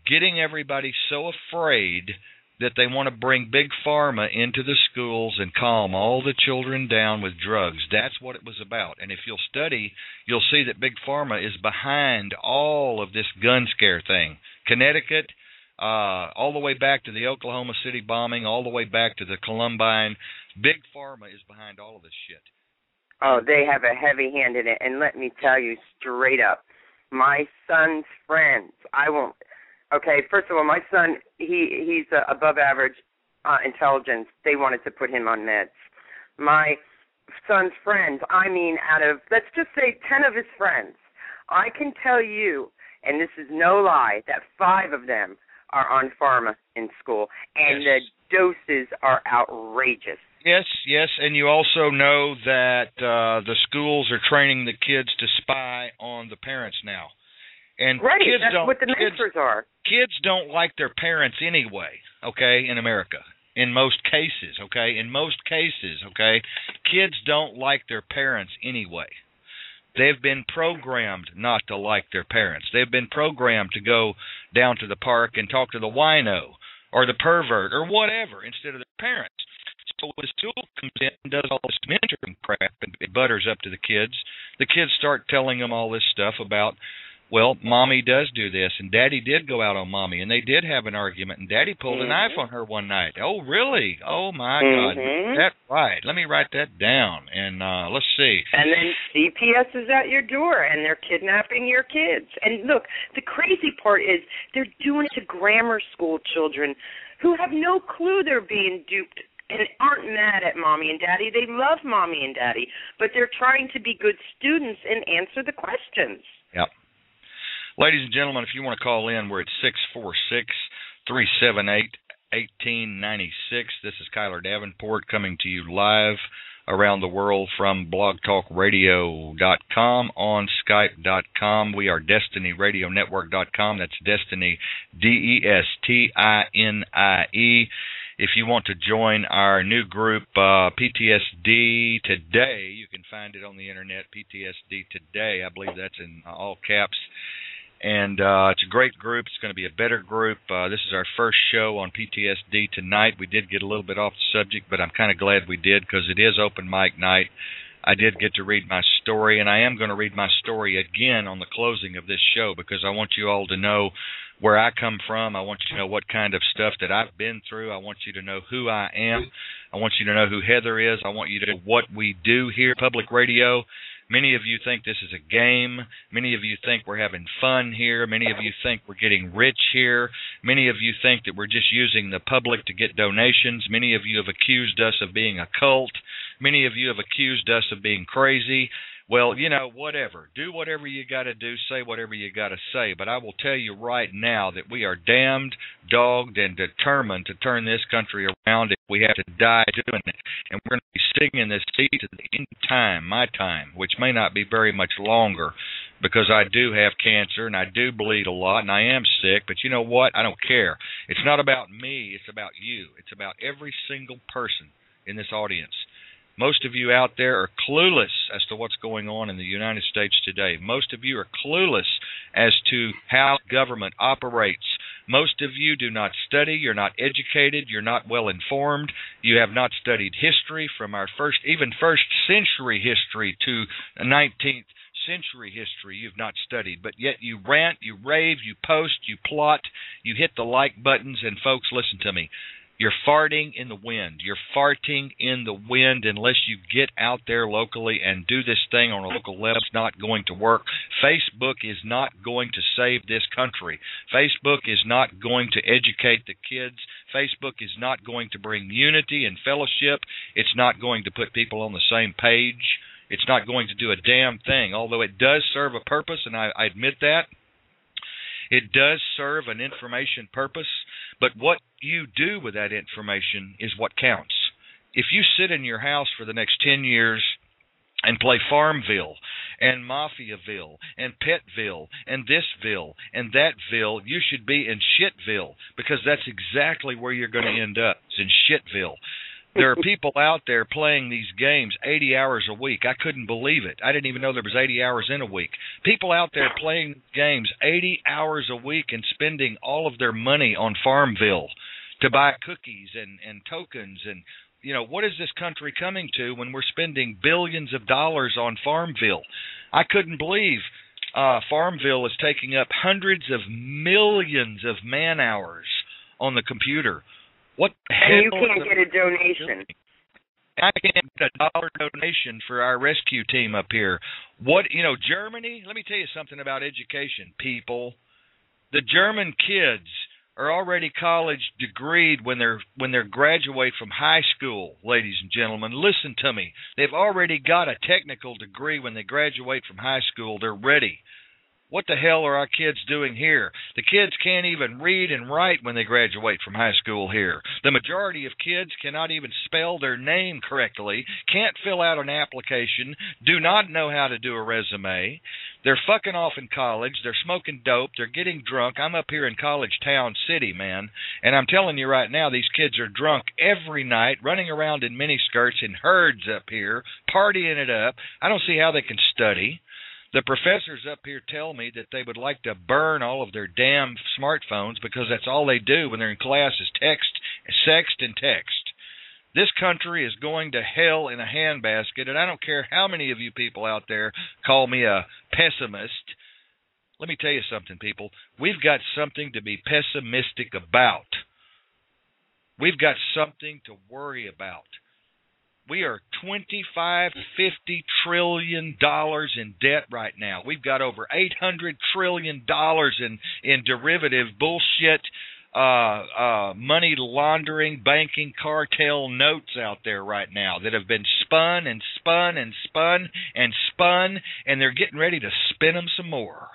[SPEAKER 2] getting everybody so afraid that they want to bring Big Pharma into the schools and calm all the children down with drugs. That's what it was about. And if you'll study, you'll see that Big Pharma is behind all of this gun scare thing. Connecticut, all the way back to the Oklahoma City bombing, all the way back to the Columbine, Big Pharma is behind all of this shit.
[SPEAKER 4] Oh, they have a heavy hand in it. And let me tell you straight up, my son's friends, okay, first of all, my son, he's above average intelligence. They wanted to put him on meds. My son's friends, I mean, out of, let's just say 10 of his friends, I can tell you, and this is no lie, that 5 of them are on pharma in school, and
[SPEAKER 2] yes.
[SPEAKER 4] The doses are outrageous.
[SPEAKER 2] Yes, and you also know that the schools are training the kids to spy on the parents now. And
[SPEAKER 4] right,
[SPEAKER 2] kids
[SPEAKER 4] that's what the mentors are.
[SPEAKER 2] Kids don't like their parents anyway, okay, in America. In most cases, okay? Kids don't like their parents anyway. They've been programmed not to like their parents. They've been programmed to go down to the park and talk to the wino or the pervert or whatever instead of their parents. So when the school comes in and does all this mentoring crap and it butters up to the kids start telling them all this stuff about, well, Mommy does do this, and Daddy did go out on Mommy, and they did have an argument, and Daddy pulled a knife on her one night. Oh, really? Oh, my God. That's right. Let me write that down, and let's see.
[SPEAKER 4] And then CPS is at your door, and they're kidnapping your kids. And look, the crazy part is they're doing it to grammar school children who have no clue they're being duped and aren't mad at Mommy and Daddy. They love Mommy and Daddy, but they're trying to be good students and answer the questions.
[SPEAKER 2] Yep. Ladies and gentlemen, if you want to call in, we're at 646-378-1896. This is Kiler Davenport coming to you live around the world from blogtalkradio.com, on Skype.com. We are DestinyRadioNetwork.com. That's Destiny, DESTINIE. If you want to join our new group, PTSD Today, you can find it on the internet, PTSD Today. I believe that's in all caps. And it's a great group. It's going to be a better group. This is our first show on PTSD tonight. We did get a little bit off the subject, but I'm kind of glad we did because it is open mic night. I did get to read my story, and I am going to read my story again on the closing of this show because I want you all to know where I come from. I want you to know what kind of stuff that I've been through. I want you to know who I am. I want you to know who Heather is. I want you to know what we do here at Public Radio. Many of you think this is a game. Many of you think we're having fun here. Many of you think we're getting rich here. Many of you think that we're just using the public to get donations. Many of you have accused us of being a cult. Many of you have accused us of being crazy. Well, you know, whatever. Do whatever you got to do. Say whatever you got to say. But I will tell you right now that we are damned, dogged, and determined to turn this country around if we have to die doing it. And we're going to be singing this seed to the end of time, my time, which may not be very much longer because I do have cancer and I do bleed a lot and I am sick. But you know what? I don't care. It's not about me. It's about you. It's about every single person in this audience. Most of you out there are clueless as to what's going on in the United States today. Most of you are clueless as to how government operates. Most of you do not study. You're not educated. You're not well informed. You have not studied history from our first century history to 19th century history. You've not studied. But yet you rant, you rave, you post, you plot, you hit the like buttons, and folks, listen to me. You're farting in the wind. You're farting in the wind unless you get out there locally and do this thing on a local level. It's not going to work. Facebook is not going to save this country. Facebook is not going to educate the kids. Facebook is not going to bring unity and fellowship. It's not going to put people on the same page. It's not going to do a damn thing, although it does serve a purpose, and I admit that. It does serve an information purpose, But what you do with that information is what counts. If you sit in your house for the next 10 years and play Farmville and Mafiaville and Petville and thisville and thatville, you should be in Shitville, because that's exactly where you're going to end up, is in Shitville. There are people out there playing these games 80 hours a week. I couldn't believe it. I didn't even know there was 80 hours in a week. People out there playing games 80 hours a week and spending all of their money on Farmville to buy cookies and tokens. And, you know, what is this country coming to when we're spending billions of dollars on Farmville? I couldn't believe Farmville is taking up hundreds of millions of man hours on the computer. What the hell?
[SPEAKER 4] And you can't get a donation.
[SPEAKER 2] I can't get a dollar donation for our rescue team up here. What, you know, Germany, let me tell you something about education, people. The German kids are already college degreed when they graduate from high school, ladies and gentlemen. Listen to me. They've already got a technical degree when they graduate from high school. They're ready. What the hell are our kids doing here? The kids can't even read and write when they graduate from high school here. The majority of kids cannot even spell their name correctly, can't fill out an application, do not know how to do a resume. They're fucking off in college. They're smoking dope. They're getting drunk. I'm up here in College Town City, man, and I'm telling you right now, these kids are drunk every night, running around in miniskirts in herds up here, partying it up. I don't see how they can study. The professors up here tell me that they would like to burn all of their damn smartphones because that's all they do when they're in class is sext and text. This country is going to hell in a handbasket, and I don't care how many of you people out there call me a pessimist. Let me tell you something, people. We've got something to be pessimistic about. We've got something to worry about. We are $25, $50 trillion in debt right now. We've got over $800 trillion in derivative bullshit, money laundering, banking cartel notes out there right now that have been spun and spun and spun and spun, and they're getting ready to spin them some more.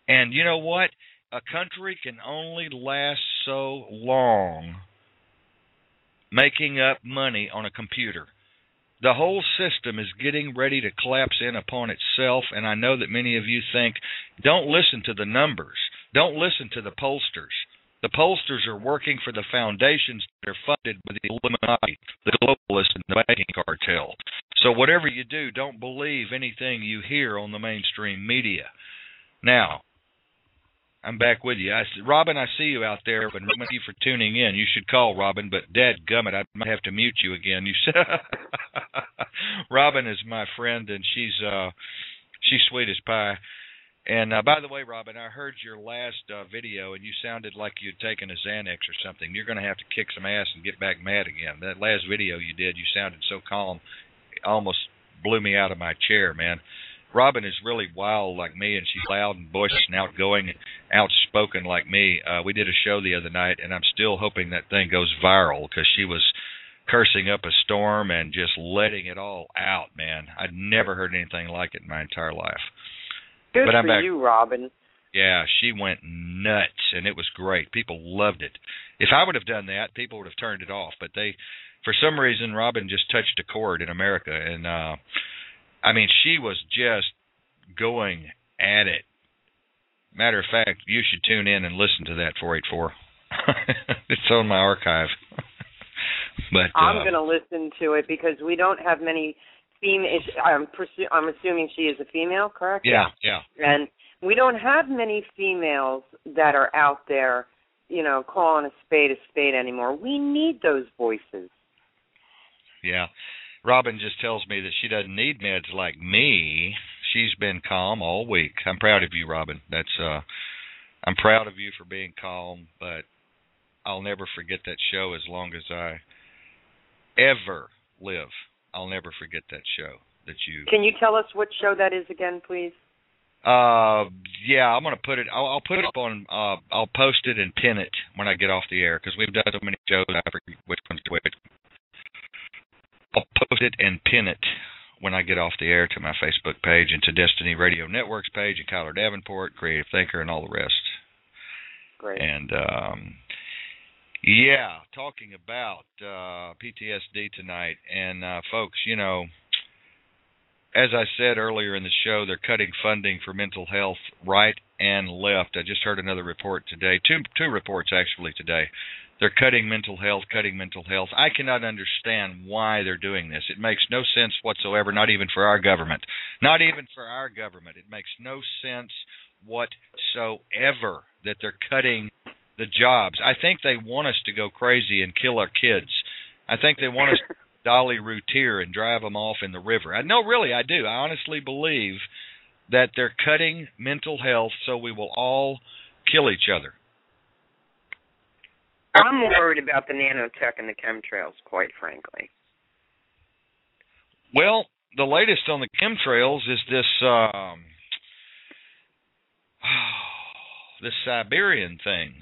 [SPEAKER 2] And you know what? A country can only last so long making up money on a computer. The whole system is getting ready to collapse in upon itself, and I know that many of you think, don't listen to the numbers. Don't listen to the pollsters. The pollsters are working for the foundations that are funded by the Illuminati, the globalists, and the banking cartel. So whatever you do, don't believe anything you hear on the mainstream media. Now, I'm back with you. Robin, I see you out there, and thank you for tuning in. You should call Robin, but dadgummit, I might have to mute you again. You said Robin is my friend, and she's sweet as pie. And by the way, Robin, I heard your last video, and you sounded like you'd taken a Xanax or something. You're going to have to kick some ass and get back mad again. That last video you did, you sounded so calm, it almost blew me out of my chair, man. Robin is really wild like me, and she's loud and boisterous and outgoing and outspoken like me. We did a show the other night, and I'm still hoping that thing goes viral because she was cursing up a storm and just letting it all out, man. I'd never heard anything like it in my entire life.
[SPEAKER 4] Good
[SPEAKER 2] but I'm
[SPEAKER 4] for
[SPEAKER 2] back.
[SPEAKER 4] You, Robin.
[SPEAKER 2] Yeah, she went nuts, and it was great. People loved it. If I would have done that, people would have turned it off. But they, for some reason, Robin just touched a chord in America, and I mean, she was just going at it. Matter of fact, you should tune in and listen to that 484. It's on my archive. But
[SPEAKER 4] I'm going to listen to it because we don't have many female. I'm assuming she is a female, correct?
[SPEAKER 2] Yeah.
[SPEAKER 4] And we don't have many females that are out there, you know, calling a spade anymore. We need those voices.
[SPEAKER 2] Yeah. Robin just tells me that she doesn't need meds like me. She's been calm all week. I'm proud of you, Robin. I'm proud of you for being calm, but I'll never forget that show as long as I ever live. I'll never forget that show that you.
[SPEAKER 4] Can you tell us what show that is again, please?
[SPEAKER 2] Yeah, I'm gonna put it. I'll put it up on. I'll post it and pin it when I get off the air because we've done so many shows. I forget which one's which. I'll post it and pin it when I get off the air to my Facebook page and to Destiny Radio Network's page and Kiler Davenport, Creative Thinker, and all the rest.
[SPEAKER 4] Great.
[SPEAKER 2] And Yeah, talking about PTSD tonight. And, folks, as I said earlier in the show, they're cutting funding for mental health right and left. I just heard another report today, two reports actually today. They're cutting mental health. I cannot understand why they're doing this. It makes no sense whatsoever, not even for our government. It makes no sense whatsoever that they're cutting the jobs. I think they want us to go crazy and kill our kids. I think they want us to dolly routier and drive them off in the river. I do. I honestly believe that they're cutting mental health so we will all kill each other.
[SPEAKER 4] I'm worried about the nanotech and the chemtrails, quite frankly.
[SPEAKER 2] Well, the latest on the chemtrails is this this Siberian thing.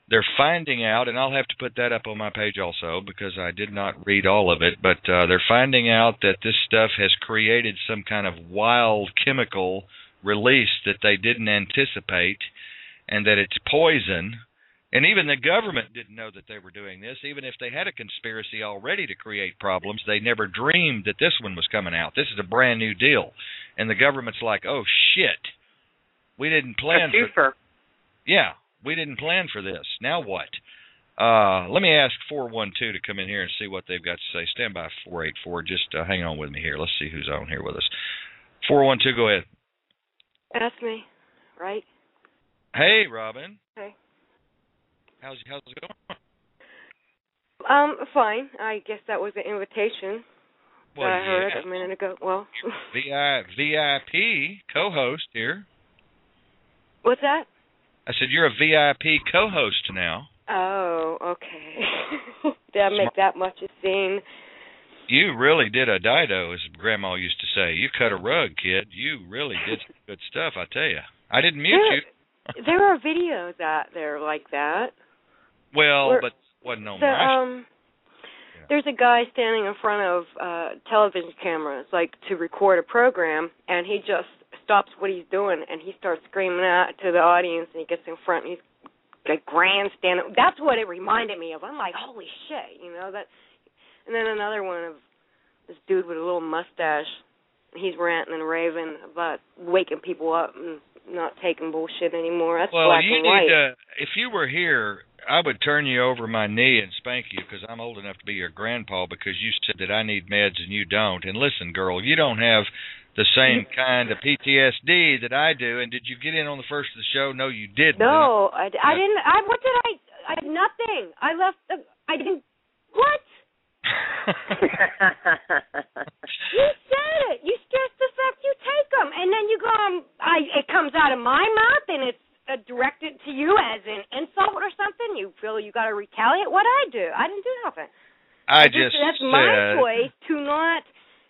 [SPEAKER 2] They're finding out, and I'll have to put that up on my page also because I did not read all of it, but they're finding out that this stuff has created some kind of wild chemical release that they didn't anticipate, and that it's poison. And even the government didn't know that they were doing this. Even if they had a conspiracy already to create problems, they never dreamed that this one was coming out. This is a brand new deal. And the government's like, oh, shit. We didn't plan for this. Yeah, we didn't plan for this. Now what? Let me ask 412 to come in here and see what they've got to say. Stand by 484. Just hang on with me here. Let's see who's on here with us. 412, go ahead.
[SPEAKER 5] That's me, right?
[SPEAKER 2] Hey, Robin.
[SPEAKER 5] Hey.
[SPEAKER 2] How's it going?
[SPEAKER 5] Fine. I guess that was an invitation that I heard a minute ago. Well,
[SPEAKER 2] VIP co-host here.
[SPEAKER 5] What's that?
[SPEAKER 2] I said you're a VIP co-host now.
[SPEAKER 5] Oh, okay. Did I make that much a scene?
[SPEAKER 2] You really did a dido, as Grandma used to say. You cut a rug, kid. You really did some good stuff, I tell you. I didn't mute you.
[SPEAKER 5] There are videos out there like that.
[SPEAKER 2] Well, but wasn't on my
[SPEAKER 5] There's a guy standing in front of television cameras, like to record a program, and he just stops what he's doing, and he starts screaming out to the audience, and he gets in front, and he's like grandstanding. That's what it reminded me of. I'm like, holy shit, that. And then another one of this dude with a little mustache. He's ranting and raving about waking people up and not taking bullshit anymore. That's black and white.
[SPEAKER 2] If you were here, I would turn you over my knee and spank you because I'm old enough to be your grandpa because you said that I need meds and you don't. And listen, girl, you don't have the same kind of PTSD that I do. And did you get in on the first of the show? No, you didn't.
[SPEAKER 5] No, I didn't. What did I? I had nothing. I left. I didn't. What? You said it. You stress the fact you take them, and then you go. It comes out of my mouth, and it's directed to you as an insult or something. You feel you got to retaliate. What I do? I didn't do nothing. That's my choice to not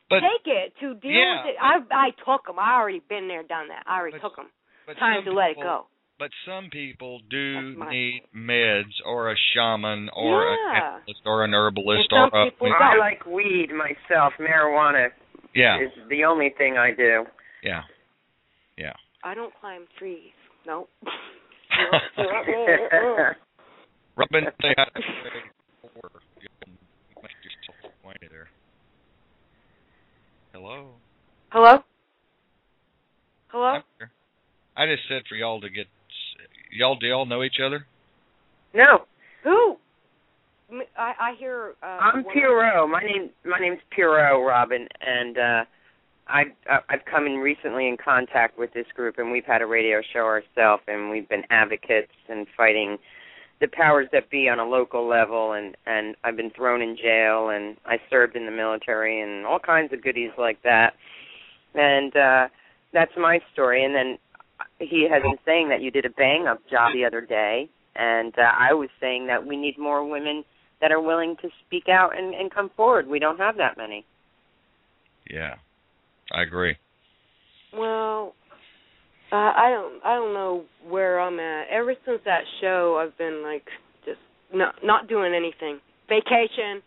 [SPEAKER 5] take it, to deal with it. I took them. I already been there, done that. I already took them. Time to let it go.
[SPEAKER 2] But some people do need meds or a shaman or a chemist or an herbalist or a...
[SPEAKER 4] I like weed myself. Marijuana is the only thing I do.
[SPEAKER 2] Yeah.
[SPEAKER 5] I don't climb trees. Nope.
[SPEAKER 2] Robin, say hi to you make yourself acquainted there. Hello?
[SPEAKER 5] Hello?
[SPEAKER 2] I just said for y'all to get... Do y'all know each other?
[SPEAKER 4] No.
[SPEAKER 5] Who? I hear...
[SPEAKER 4] I'm Pierrot. My name's Pierrot, Robin, and I've come in recently in contact with this group, and we've had a radio show ourselves, and we've been advocates and fighting the powers that be on a local level, and I've been thrown in jail, and I served in the military, and all kinds of goodies like that. And that's my story. And then he has been saying that you did a bang-up job the other day, and I was saying that we need more women that are willing to speak out and come forward. We don't have that many.
[SPEAKER 2] Yeah, I agree.
[SPEAKER 5] Well, I don't know where I'm at. Ever since that show, I've been like just not doing anything. Vacation,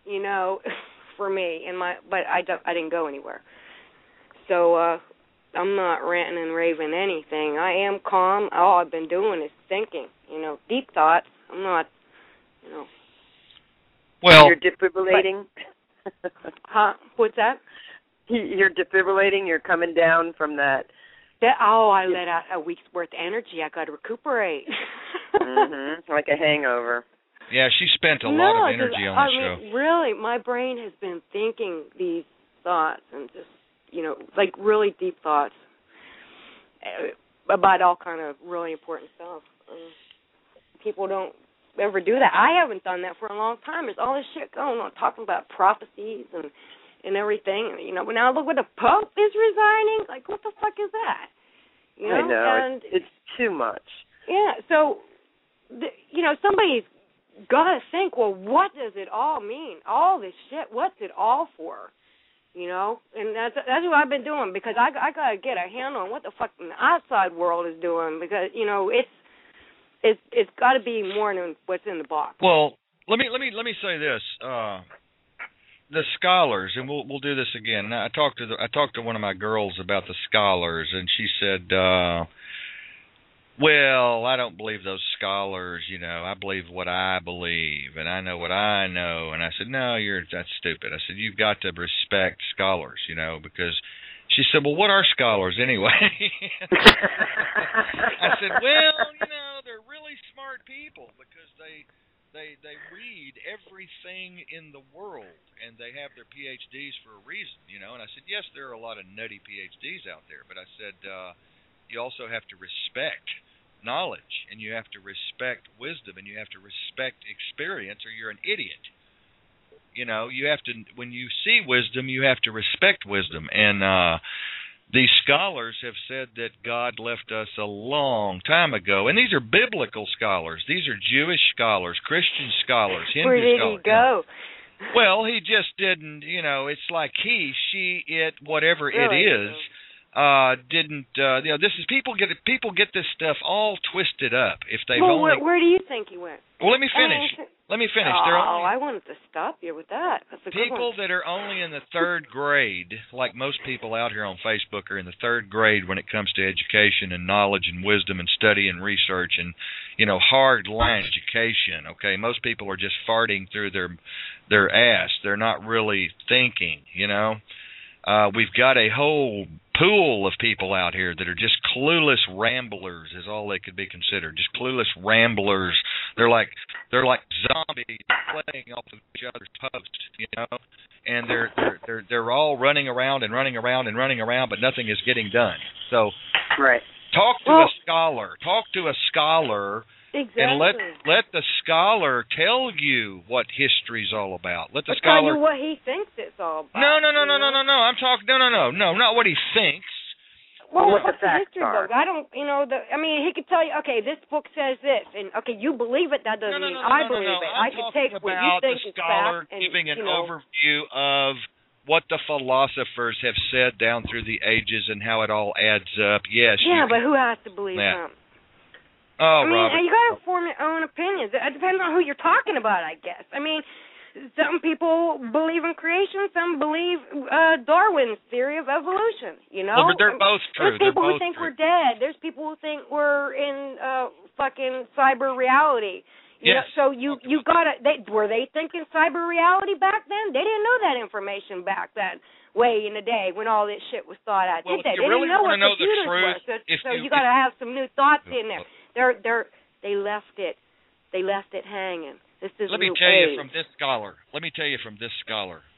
[SPEAKER 5] for me, but I didn't go anywhere. So I'm not ranting and raving anything. I am calm. All I've been doing is thinking, deep thoughts. I'm not
[SPEAKER 2] Well,
[SPEAKER 4] you're defibrillating.
[SPEAKER 5] Huh? What's that?
[SPEAKER 4] You're defibrillating. You're coming down from that.
[SPEAKER 5] I let out a week's worth of energy. I got to recuperate.
[SPEAKER 4] Like a hangover.
[SPEAKER 2] Yeah, she spent a lot of energy on the show.
[SPEAKER 5] Mean, really, my brain has been thinking these thoughts and just, like really deep thoughts about all kind of really important stuff. People don't ever do that. I haven't done that for a long time. There's all this shit going on, talking about prophecies and everything. But now look, what the Pope is resigning. Like, what the fuck is that?
[SPEAKER 4] I know. And it's too much. Yeah. So,
[SPEAKER 5] somebody's got to think, well, what does it all mean? All this shit, what's it all for? And that's what I've been doing, because I got to get a handle on what the fuck the outside world is doing, because, it's got to be more than what's in the box.
[SPEAKER 2] Well, let me say this. The scholars, and we'll do this again. Now, I talked to one of my girls about the scholars, and she said, well, I don't believe those scholars, I believe what I believe, and I know what I know. And I said, no, that's stupid. I said, you've got to respect scholars, because she said, well, what are scholars anyway? I said, well, they're really smart people, because they read everything in the world, and they have their PhDs for a reason, And I said, yes, there are a lot of nutty PhDs out there, but I said, you also have to respect knowledge, and you have to respect wisdom, and you have to respect experience, or you're an idiot. You have to, when you see wisdom, you have to respect wisdom. And these scholars have said that God left us a long time ago, and these are biblical scholars. These are Jewish scholars, Christian scholars, Hindu
[SPEAKER 5] scholars. Where did he go?
[SPEAKER 2] Well, he just didn't, it's like he, she, it, whatever
[SPEAKER 5] really?
[SPEAKER 2] It is. This is people get this stuff all twisted up. If they
[SPEAKER 5] where do you think he went?
[SPEAKER 2] Well, let me finish.
[SPEAKER 5] Oh, I wanted to stop you with that. That's a
[SPEAKER 2] people that are only in the third grade, like most people out here on Facebook, are in the third grade when it comes to education and knowledge and wisdom and study and research and hard line education. Okay, most people are just farting through their ass. They're not really thinking. We've got a whole pool of people out here that are just clueless ramblers, is all they could be considered. Just clueless ramblers. They're like zombies playing off of each other's posts, and they're all running around, but nothing is getting done. So,
[SPEAKER 4] right.
[SPEAKER 2] Talk to a scholar.
[SPEAKER 5] Exactly.
[SPEAKER 2] And let the scholar tell you what history's all about. Let the
[SPEAKER 5] scholar
[SPEAKER 2] scholar
[SPEAKER 5] tell you what he thinks it's all about.
[SPEAKER 2] No. I'm talking no, not what he thinks.
[SPEAKER 5] Well,
[SPEAKER 4] what the
[SPEAKER 5] facts
[SPEAKER 4] history are.
[SPEAKER 5] Book? I don't, he could tell you, okay, this book says this, and okay, you believe it. That doesn't mean I believe it. I can take what you think is fact and
[SPEAKER 2] giving an overview of what the philosophers have said down through the ages and how it all adds up. Yes.
[SPEAKER 5] Yeah, but who has to believe them?
[SPEAKER 2] Oh,
[SPEAKER 5] Robert. You got to form your own opinions. It depends on who you're talking about, I guess. Some people believe in creation. Some believe Darwin's theory of evolution.
[SPEAKER 2] Well, but they're both true.
[SPEAKER 5] There's people who think we're dead. There's people who think we're in fucking cyber reality.
[SPEAKER 2] Yes.
[SPEAKER 5] So you gotta. Were they thinking cyber reality back then? They didn't know that information back then. Way in the day when all this shit was thought out.
[SPEAKER 2] Well,
[SPEAKER 5] they
[SPEAKER 2] really
[SPEAKER 5] didn't know what
[SPEAKER 2] know
[SPEAKER 5] computers were. So you got to have some new thoughts in there. They left it hanging. This is
[SPEAKER 2] Let me tell you from this scholar,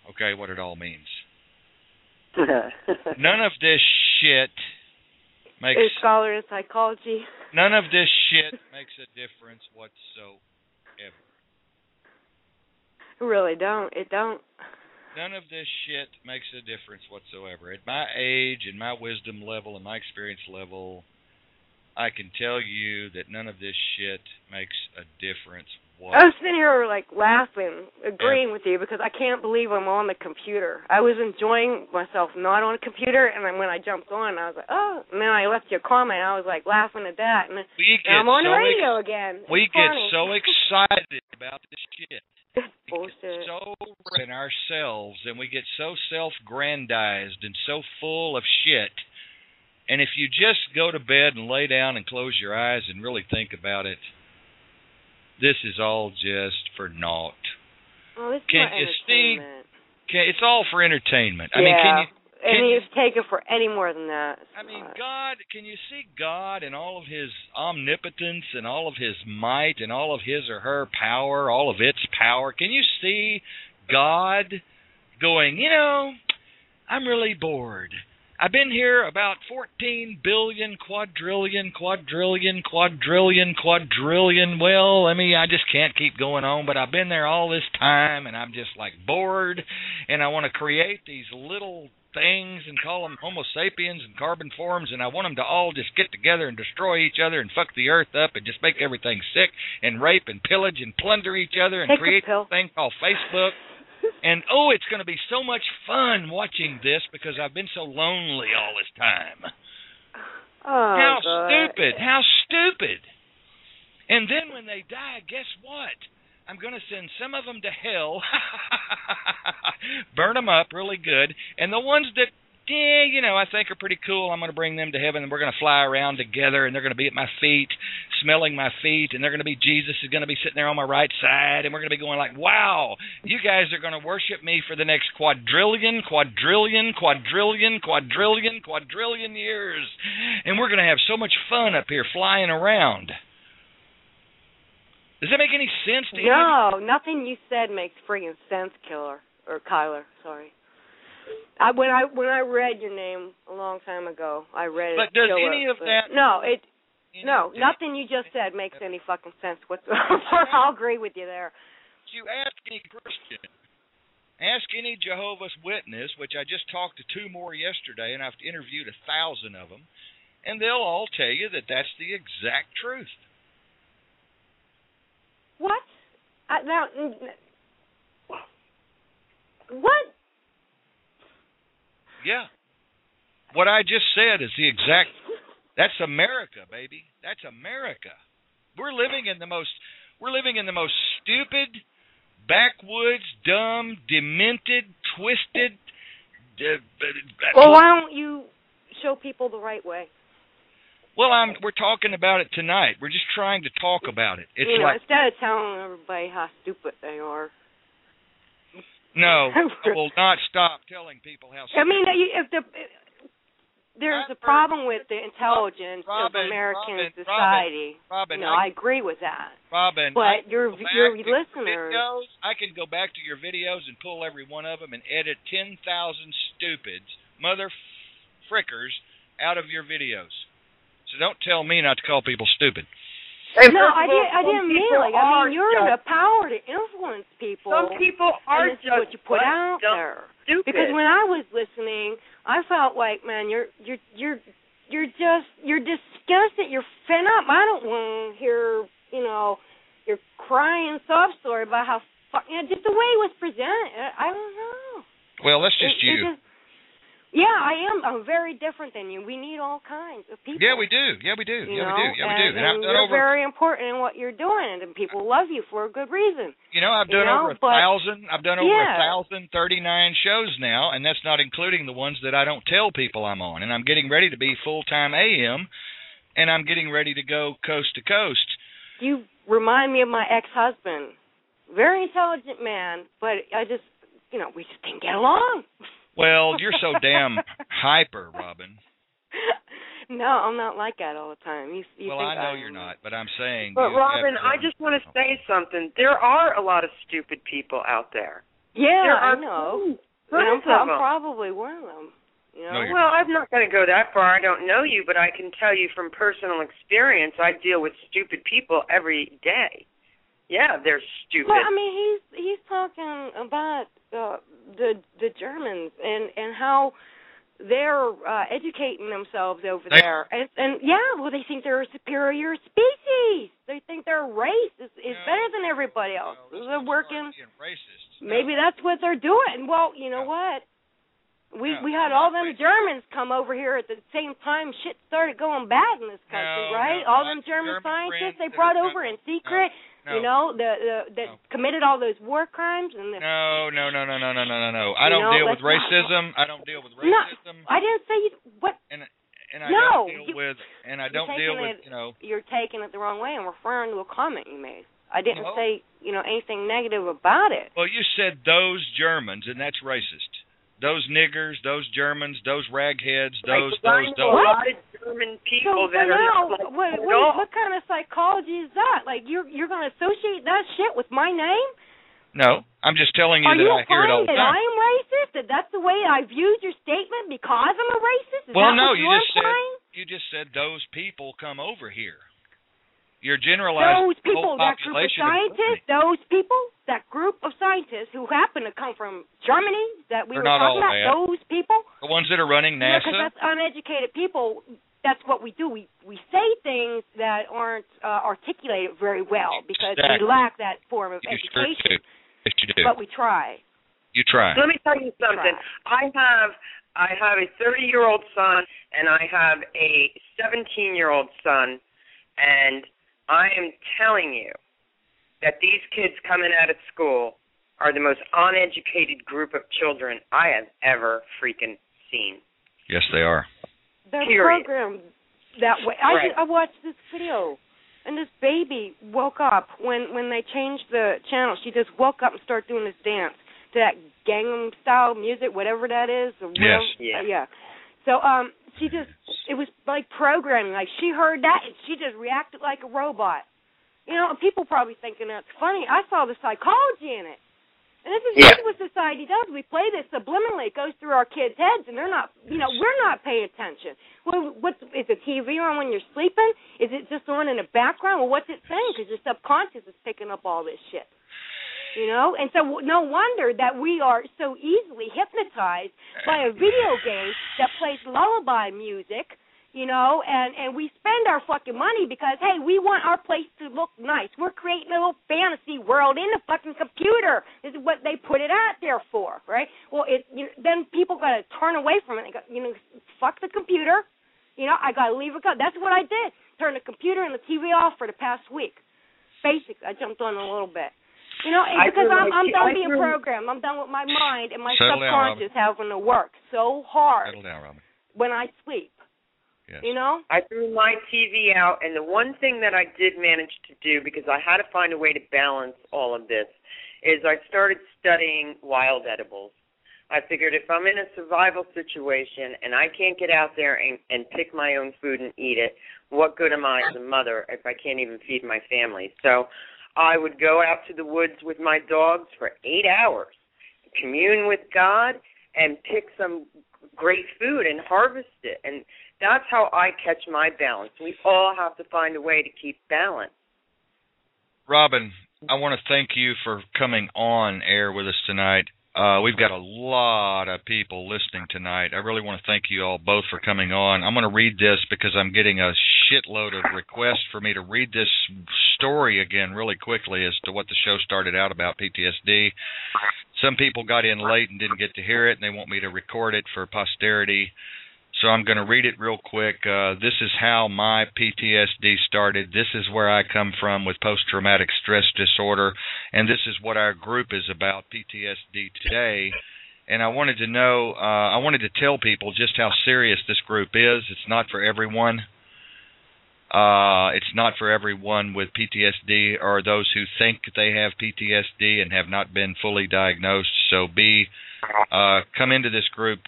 [SPEAKER 2] okay, what it all means. None of this shit makes...
[SPEAKER 5] A scholar in psychology.
[SPEAKER 2] None of this shit makes a difference whatsoever.
[SPEAKER 5] Really don't. It don't.
[SPEAKER 2] None of this shit makes a difference whatsoever. At my age and my wisdom level and my experience level, I can tell you that none of this shit makes a difference whatsoever.
[SPEAKER 5] I was sitting here laughing, agreeing with you, because I can't believe I'm on the computer. I was enjoying myself not on a computer, and then when I jumped on, I was like, oh. And then I left you a comment. I was laughing at that, and I'm on the radio again.
[SPEAKER 2] We get so excited about this shit.
[SPEAKER 5] It's bullshit.
[SPEAKER 2] So in ourselves, and we get so self-grandized and so full of shit. And if you just go to bed and lay down and close your eyes and really think about it, this is all just for naught.
[SPEAKER 5] Oh, this is
[SPEAKER 2] Can
[SPEAKER 5] my
[SPEAKER 2] you see?
[SPEAKER 5] entertainment.
[SPEAKER 2] It's all for entertainment. I
[SPEAKER 5] yeah.
[SPEAKER 2] mean,
[SPEAKER 5] and you take it for any more than that.
[SPEAKER 2] I mean, God, can you see God and all of his omnipotence and all of his might and all of his or her power, all of its power? Can you see God going, I'm really bored. I've been here about 14 billion, quadrillion. Well, I just can't keep going on, but I've been there all this time, and I'm just like bored, and I want to create these little things and call them Homo sapiens and carbon forms, and I want them to all just get together and destroy each other and fuck the earth up and just make everything sick and rape and pillage and plunder each other and create this thing called Facebook. And, it's going to be so much fun watching this because I've been so lonely all this time.
[SPEAKER 5] Oh,
[SPEAKER 2] How stupid. And then when they die, guess what? I'm going to send some of them to hell, burn them up really good, and the ones that, I think are pretty cool, I'm going to bring them to heaven, and we're going to fly around together, and they're going to be at my feet, smelling my feet, and they're going to be, Jesus is going to be sitting there on my right side, and we're going to be going like, wow, you guys are going to worship me for the next quadrillion years, and we're going to have so much fun up here flying around. Does that make any sense to you?
[SPEAKER 5] No, nothing you said makes friggin' sense, Kiler. Sorry. When I read your name a long time ago, I read it.
[SPEAKER 2] But does any of that?
[SPEAKER 5] No, nothing you just said makes any fucking sense whatsoever. I'll agree with you there.
[SPEAKER 2] You ask any Christian, ask any Jehovah's Witness, which I just talked to 2 more yesterday, and I've interviewed 1,000 of them, and they'll all tell you that that's the exact truth.
[SPEAKER 5] What? What?
[SPEAKER 2] Yeah. What I just said is the exact... That's America, baby. That's America. We're living in the most stupid, backwoods, dumb, demented, twisted...
[SPEAKER 5] well, why don't you show people the right way?
[SPEAKER 2] Well, we're talking about it tonight. We're just trying to talk about it. It's
[SPEAKER 5] instead of telling everybody how stupid they are.
[SPEAKER 2] No, I will not stop telling people how stupid.
[SPEAKER 5] There's a problem with the intelligence of American society.
[SPEAKER 2] Robin,
[SPEAKER 5] I agree with that.
[SPEAKER 2] Robin,
[SPEAKER 5] but your listeners...
[SPEAKER 2] I can go back to your videos and pull every one of them and edit 10,000 stupids, mother frickers, out of your videos. So don't tell me not to call people stupid.
[SPEAKER 5] No, I didn't mean like. I mean, you're the power to influence people.
[SPEAKER 4] Some people are just
[SPEAKER 5] what you put out there.
[SPEAKER 4] Stupid.
[SPEAKER 5] Because when I was listening, I felt like, man, you're disgusted. You're fed up. I don't want to hear, your crying sob story about how just the way it was presented. I don't know.
[SPEAKER 2] Well, that's just you.
[SPEAKER 5] Yeah, I am. I'm very different than you. We need all kinds of people.
[SPEAKER 2] Yeah, we do.
[SPEAKER 5] And you're very important in what you're doing, and people love you for a good reason.
[SPEAKER 2] I've done over 1,000. I've done over 1,039 shows now, and that's not including the ones that I don't tell people I'm on. And I'm getting ready to be full-time AM, and I'm getting ready to go coast to coast.
[SPEAKER 5] You remind me of my ex-husband. Very intelligent man, but I just, we just didn't get along.
[SPEAKER 2] Well, you're so damn hyper, Robin.
[SPEAKER 5] No, I'm not like that all the time. You
[SPEAKER 2] well,
[SPEAKER 5] think
[SPEAKER 2] I know you're not, but I'm saying...
[SPEAKER 4] But, Robin, I just want to say something. There are a lot of stupid people out there.
[SPEAKER 5] Yeah, I know. I'm probably one of them.
[SPEAKER 2] No,
[SPEAKER 4] well, I'm not going to go that far. I don't know you, but I can tell you from personal experience, I deal with stupid people every day. Yeah, they're stupid.
[SPEAKER 5] Well, I mean, he's talking about the Germans and how they're educating themselves over there, and they think they're a superior species. They think their race is better than everybody else. They're working. Maybe that's what they're doing. Well, you know what? We had all them Germans come over here at the same time shit started going bad in this country, right? All them German scientists they brought over in secret. That committed all those war crimes and
[SPEAKER 2] No. I don't deal with racism. I don't deal with racism.
[SPEAKER 5] No, I didn't say what.
[SPEAKER 2] And I don't deal with. And I don't deal with.
[SPEAKER 5] You're taking it the wrong way and referring to a comment you made. I didn't say, anything negative about it.
[SPEAKER 2] Well, you said those Germans, and that's racist. Those niggers, those Germans, those ragheads, those.
[SPEAKER 4] A lot of German people that are not like
[SPEAKER 5] what kind of psychology is that? Like, you're going to associate that shit with my name?
[SPEAKER 2] No, I'm just telling you that I hear it all the time.
[SPEAKER 5] Are you implying that I am racist? That that's the way I viewed your statement because I'm a racist? Is
[SPEAKER 2] well,
[SPEAKER 5] that
[SPEAKER 2] no,
[SPEAKER 5] what
[SPEAKER 2] you just said those people come over here. You're generalizing
[SPEAKER 5] those people,
[SPEAKER 2] the whole
[SPEAKER 5] that group of
[SPEAKER 2] population
[SPEAKER 5] scientists, those people, that group of scientists who happen to come from Germany that we were talking about, those people.
[SPEAKER 2] The ones that are running NASA.
[SPEAKER 5] Because that's uneducated people. That's what we do. We say things that aren't articulated very well because we lack that form of education.
[SPEAKER 2] Yes, you do.
[SPEAKER 5] But we try.
[SPEAKER 2] You try.
[SPEAKER 4] Let me tell you something. I have a 30-year-old son and I have a 17-year-old son, and I am telling you that these kids coming out of school are the most uneducated group of children I have ever freaking seen.
[SPEAKER 2] Yes, they are.
[SPEAKER 5] They're
[SPEAKER 4] Period.
[SPEAKER 5] programmed that way.
[SPEAKER 4] Right.
[SPEAKER 5] I watched this video, and this baby woke up when they changed the channel. She just woke up and started doing this dance to that Gangnam style music, whatever that is.
[SPEAKER 2] Yes.
[SPEAKER 5] Yeah. So it was like programming. Like, she heard that, and she just reacted like a robot. And people probably thinking that's funny. I saw the psychology in it. And this is what society does. We play this subliminally. It goes through our kids' heads, and they're not, we're not paying attention. Well, is the TV on when you're sleeping? Is it just on in the background? Well, what's it saying? Because your subconscious is picking up all this shit. And so no wonder that we are so easily hypnotized by a video game that plays lullaby music, and we spend our fucking money because, hey, we want our place to look nice. We're creating a little fantasy world in the fucking computer. This is what they put it out there for, right? Well, then people got to turn away from it. They got, fuck the computer. I got to leave it go. That's what I did. Turn the computer and the TV off for the past week. Basically, I jumped on a little bit. Because I'm done being programmed. I'm done with my mind and my subconscious having to work so hard when I sleep.
[SPEAKER 2] Yes.
[SPEAKER 4] I threw my TV out, and the one thing that I did manage to do, because I had to find a way to balance all of this, is I started studying wild edibles. I figured if I'm in a survival situation and I can't get out there and pick my own food and eat it, what good am I as a mother if I can't even feed my family? So I would go out to the woods with my dogs for 8 hours, commune with God, and pick some great food and harvest it. And that's how I catch my balance. We all have to find a way to keep balance.
[SPEAKER 2] Robin, I want to thank you for coming on air with us tonight. We've got a lot of people listening tonight. I really want to thank you all both for coming on. I'm going to read this because I'm getting a shitload of requests for me to read this story again really quickly as to what the show started out about, PTSD. Some people got in late and didn't get to hear it, and they want me to record it for posterity. So I'm going to read it real quick. This is how my PTSD started. This is where I come from with post-traumatic stress disorder, and this is what our group is about, PTSD Today. And I wanted to tell people just how serious this group is. It's not for everyone. It's not for everyone with PTSD or those who think they have PTSD and have not been fully diagnosed. So come into this group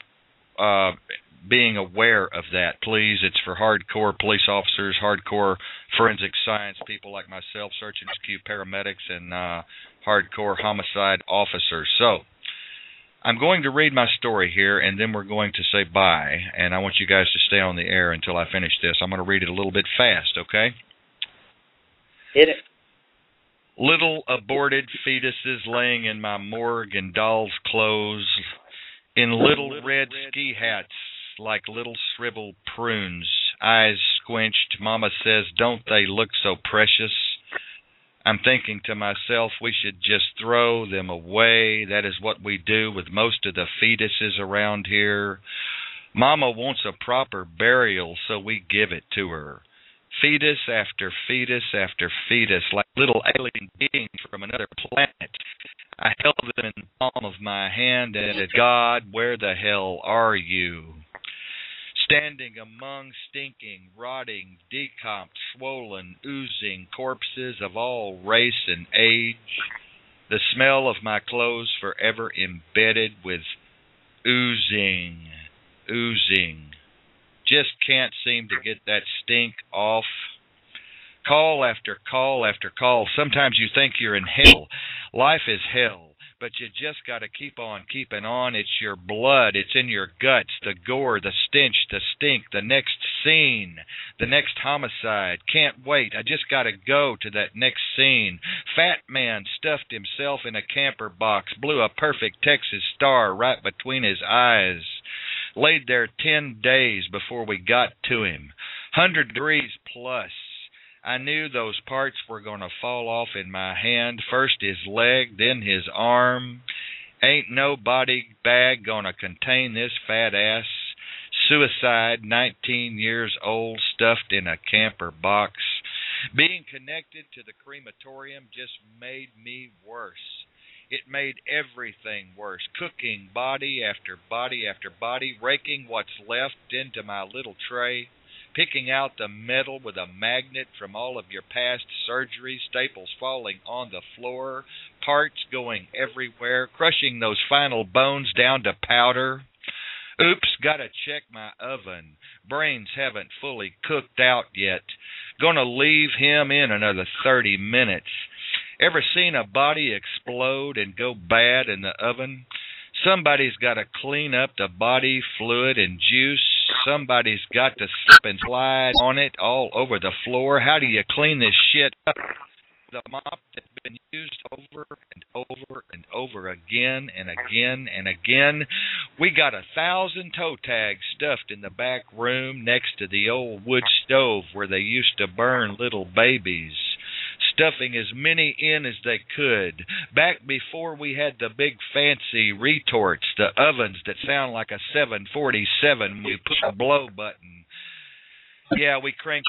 [SPEAKER 2] being aware of that, please. It's for hardcore police officers, hardcore forensic science people like myself, search and rescue paramedics, and hardcore homicide officers. So I'm going to read my story here, and then we're going to say bye, and I want you guys to stay on the air until I finish this. I'm going to read it a little bit fast, okay?
[SPEAKER 4] Hit it.
[SPEAKER 2] Little aborted fetuses laying in my morgue in doll's clothes, in little red ski hats like little shriveled prunes, eyes squinched. Mama says, don't they look so precious? I'm thinking to myself, we should just throw them away. That is what we do with most of the fetuses around here. Mama wants a proper burial, so we give it to her. Fetus after fetus after fetus, like little alien beings from another planet. I held them in the palm of my hand and said, God, where the hell are you? standing among stinking, rotting, decomped, swollen, oozing corpses of all race and age, the smell of my clothes forever embedded with oozing. Just can't seem to get that stink off. Call after call after call. Sometimes you think you're in hell. Life is hell. But you just got to keep on keeping on. It's your blood. It's in your guts. The gore, the stench, the stink, the next scene, the next homicide. Can't wait. I just got to go to that next scene. Fat man stuffed himself in a camper box, blew a perfect Texas star right between his eyes. Laid there 10 days before we got to him. 100 degrees plus. I knew those parts were going to fall off in my hand. First his leg, then his arm. Ain't no body bag going to contain this fat ass. Suicide, 19 years old, stuffed in a camper box. Being connected to the crematorium just made me worse. It made everything worse. Cooking body after body after body, raking what's left into my little tray. Picking out the metal with a magnet from all of your past surgeries, staples falling on the floor, parts going everywhere, crushing those final bones down to powder. Oops, gotta check my oven. Brains haven't fully cooked out yet. Gonna leave him in another 30 minutes. Ever seen a body explode and go bad in the oven? Somebody's got to clean up the body fluid and juice. Somebody's got to slip and slide on it all over the floor. How do you clean this shit up? The mop that's been used over and over and over again and again and again. We got 1,000 toe tags stuffed in the back room next to the old wood stove where they used to burn little babies. Stuffing as many in as they could. Back before we had the big fancy retorts, the ovens that sound like a 747 when you push a blow button. Yeah, we cranked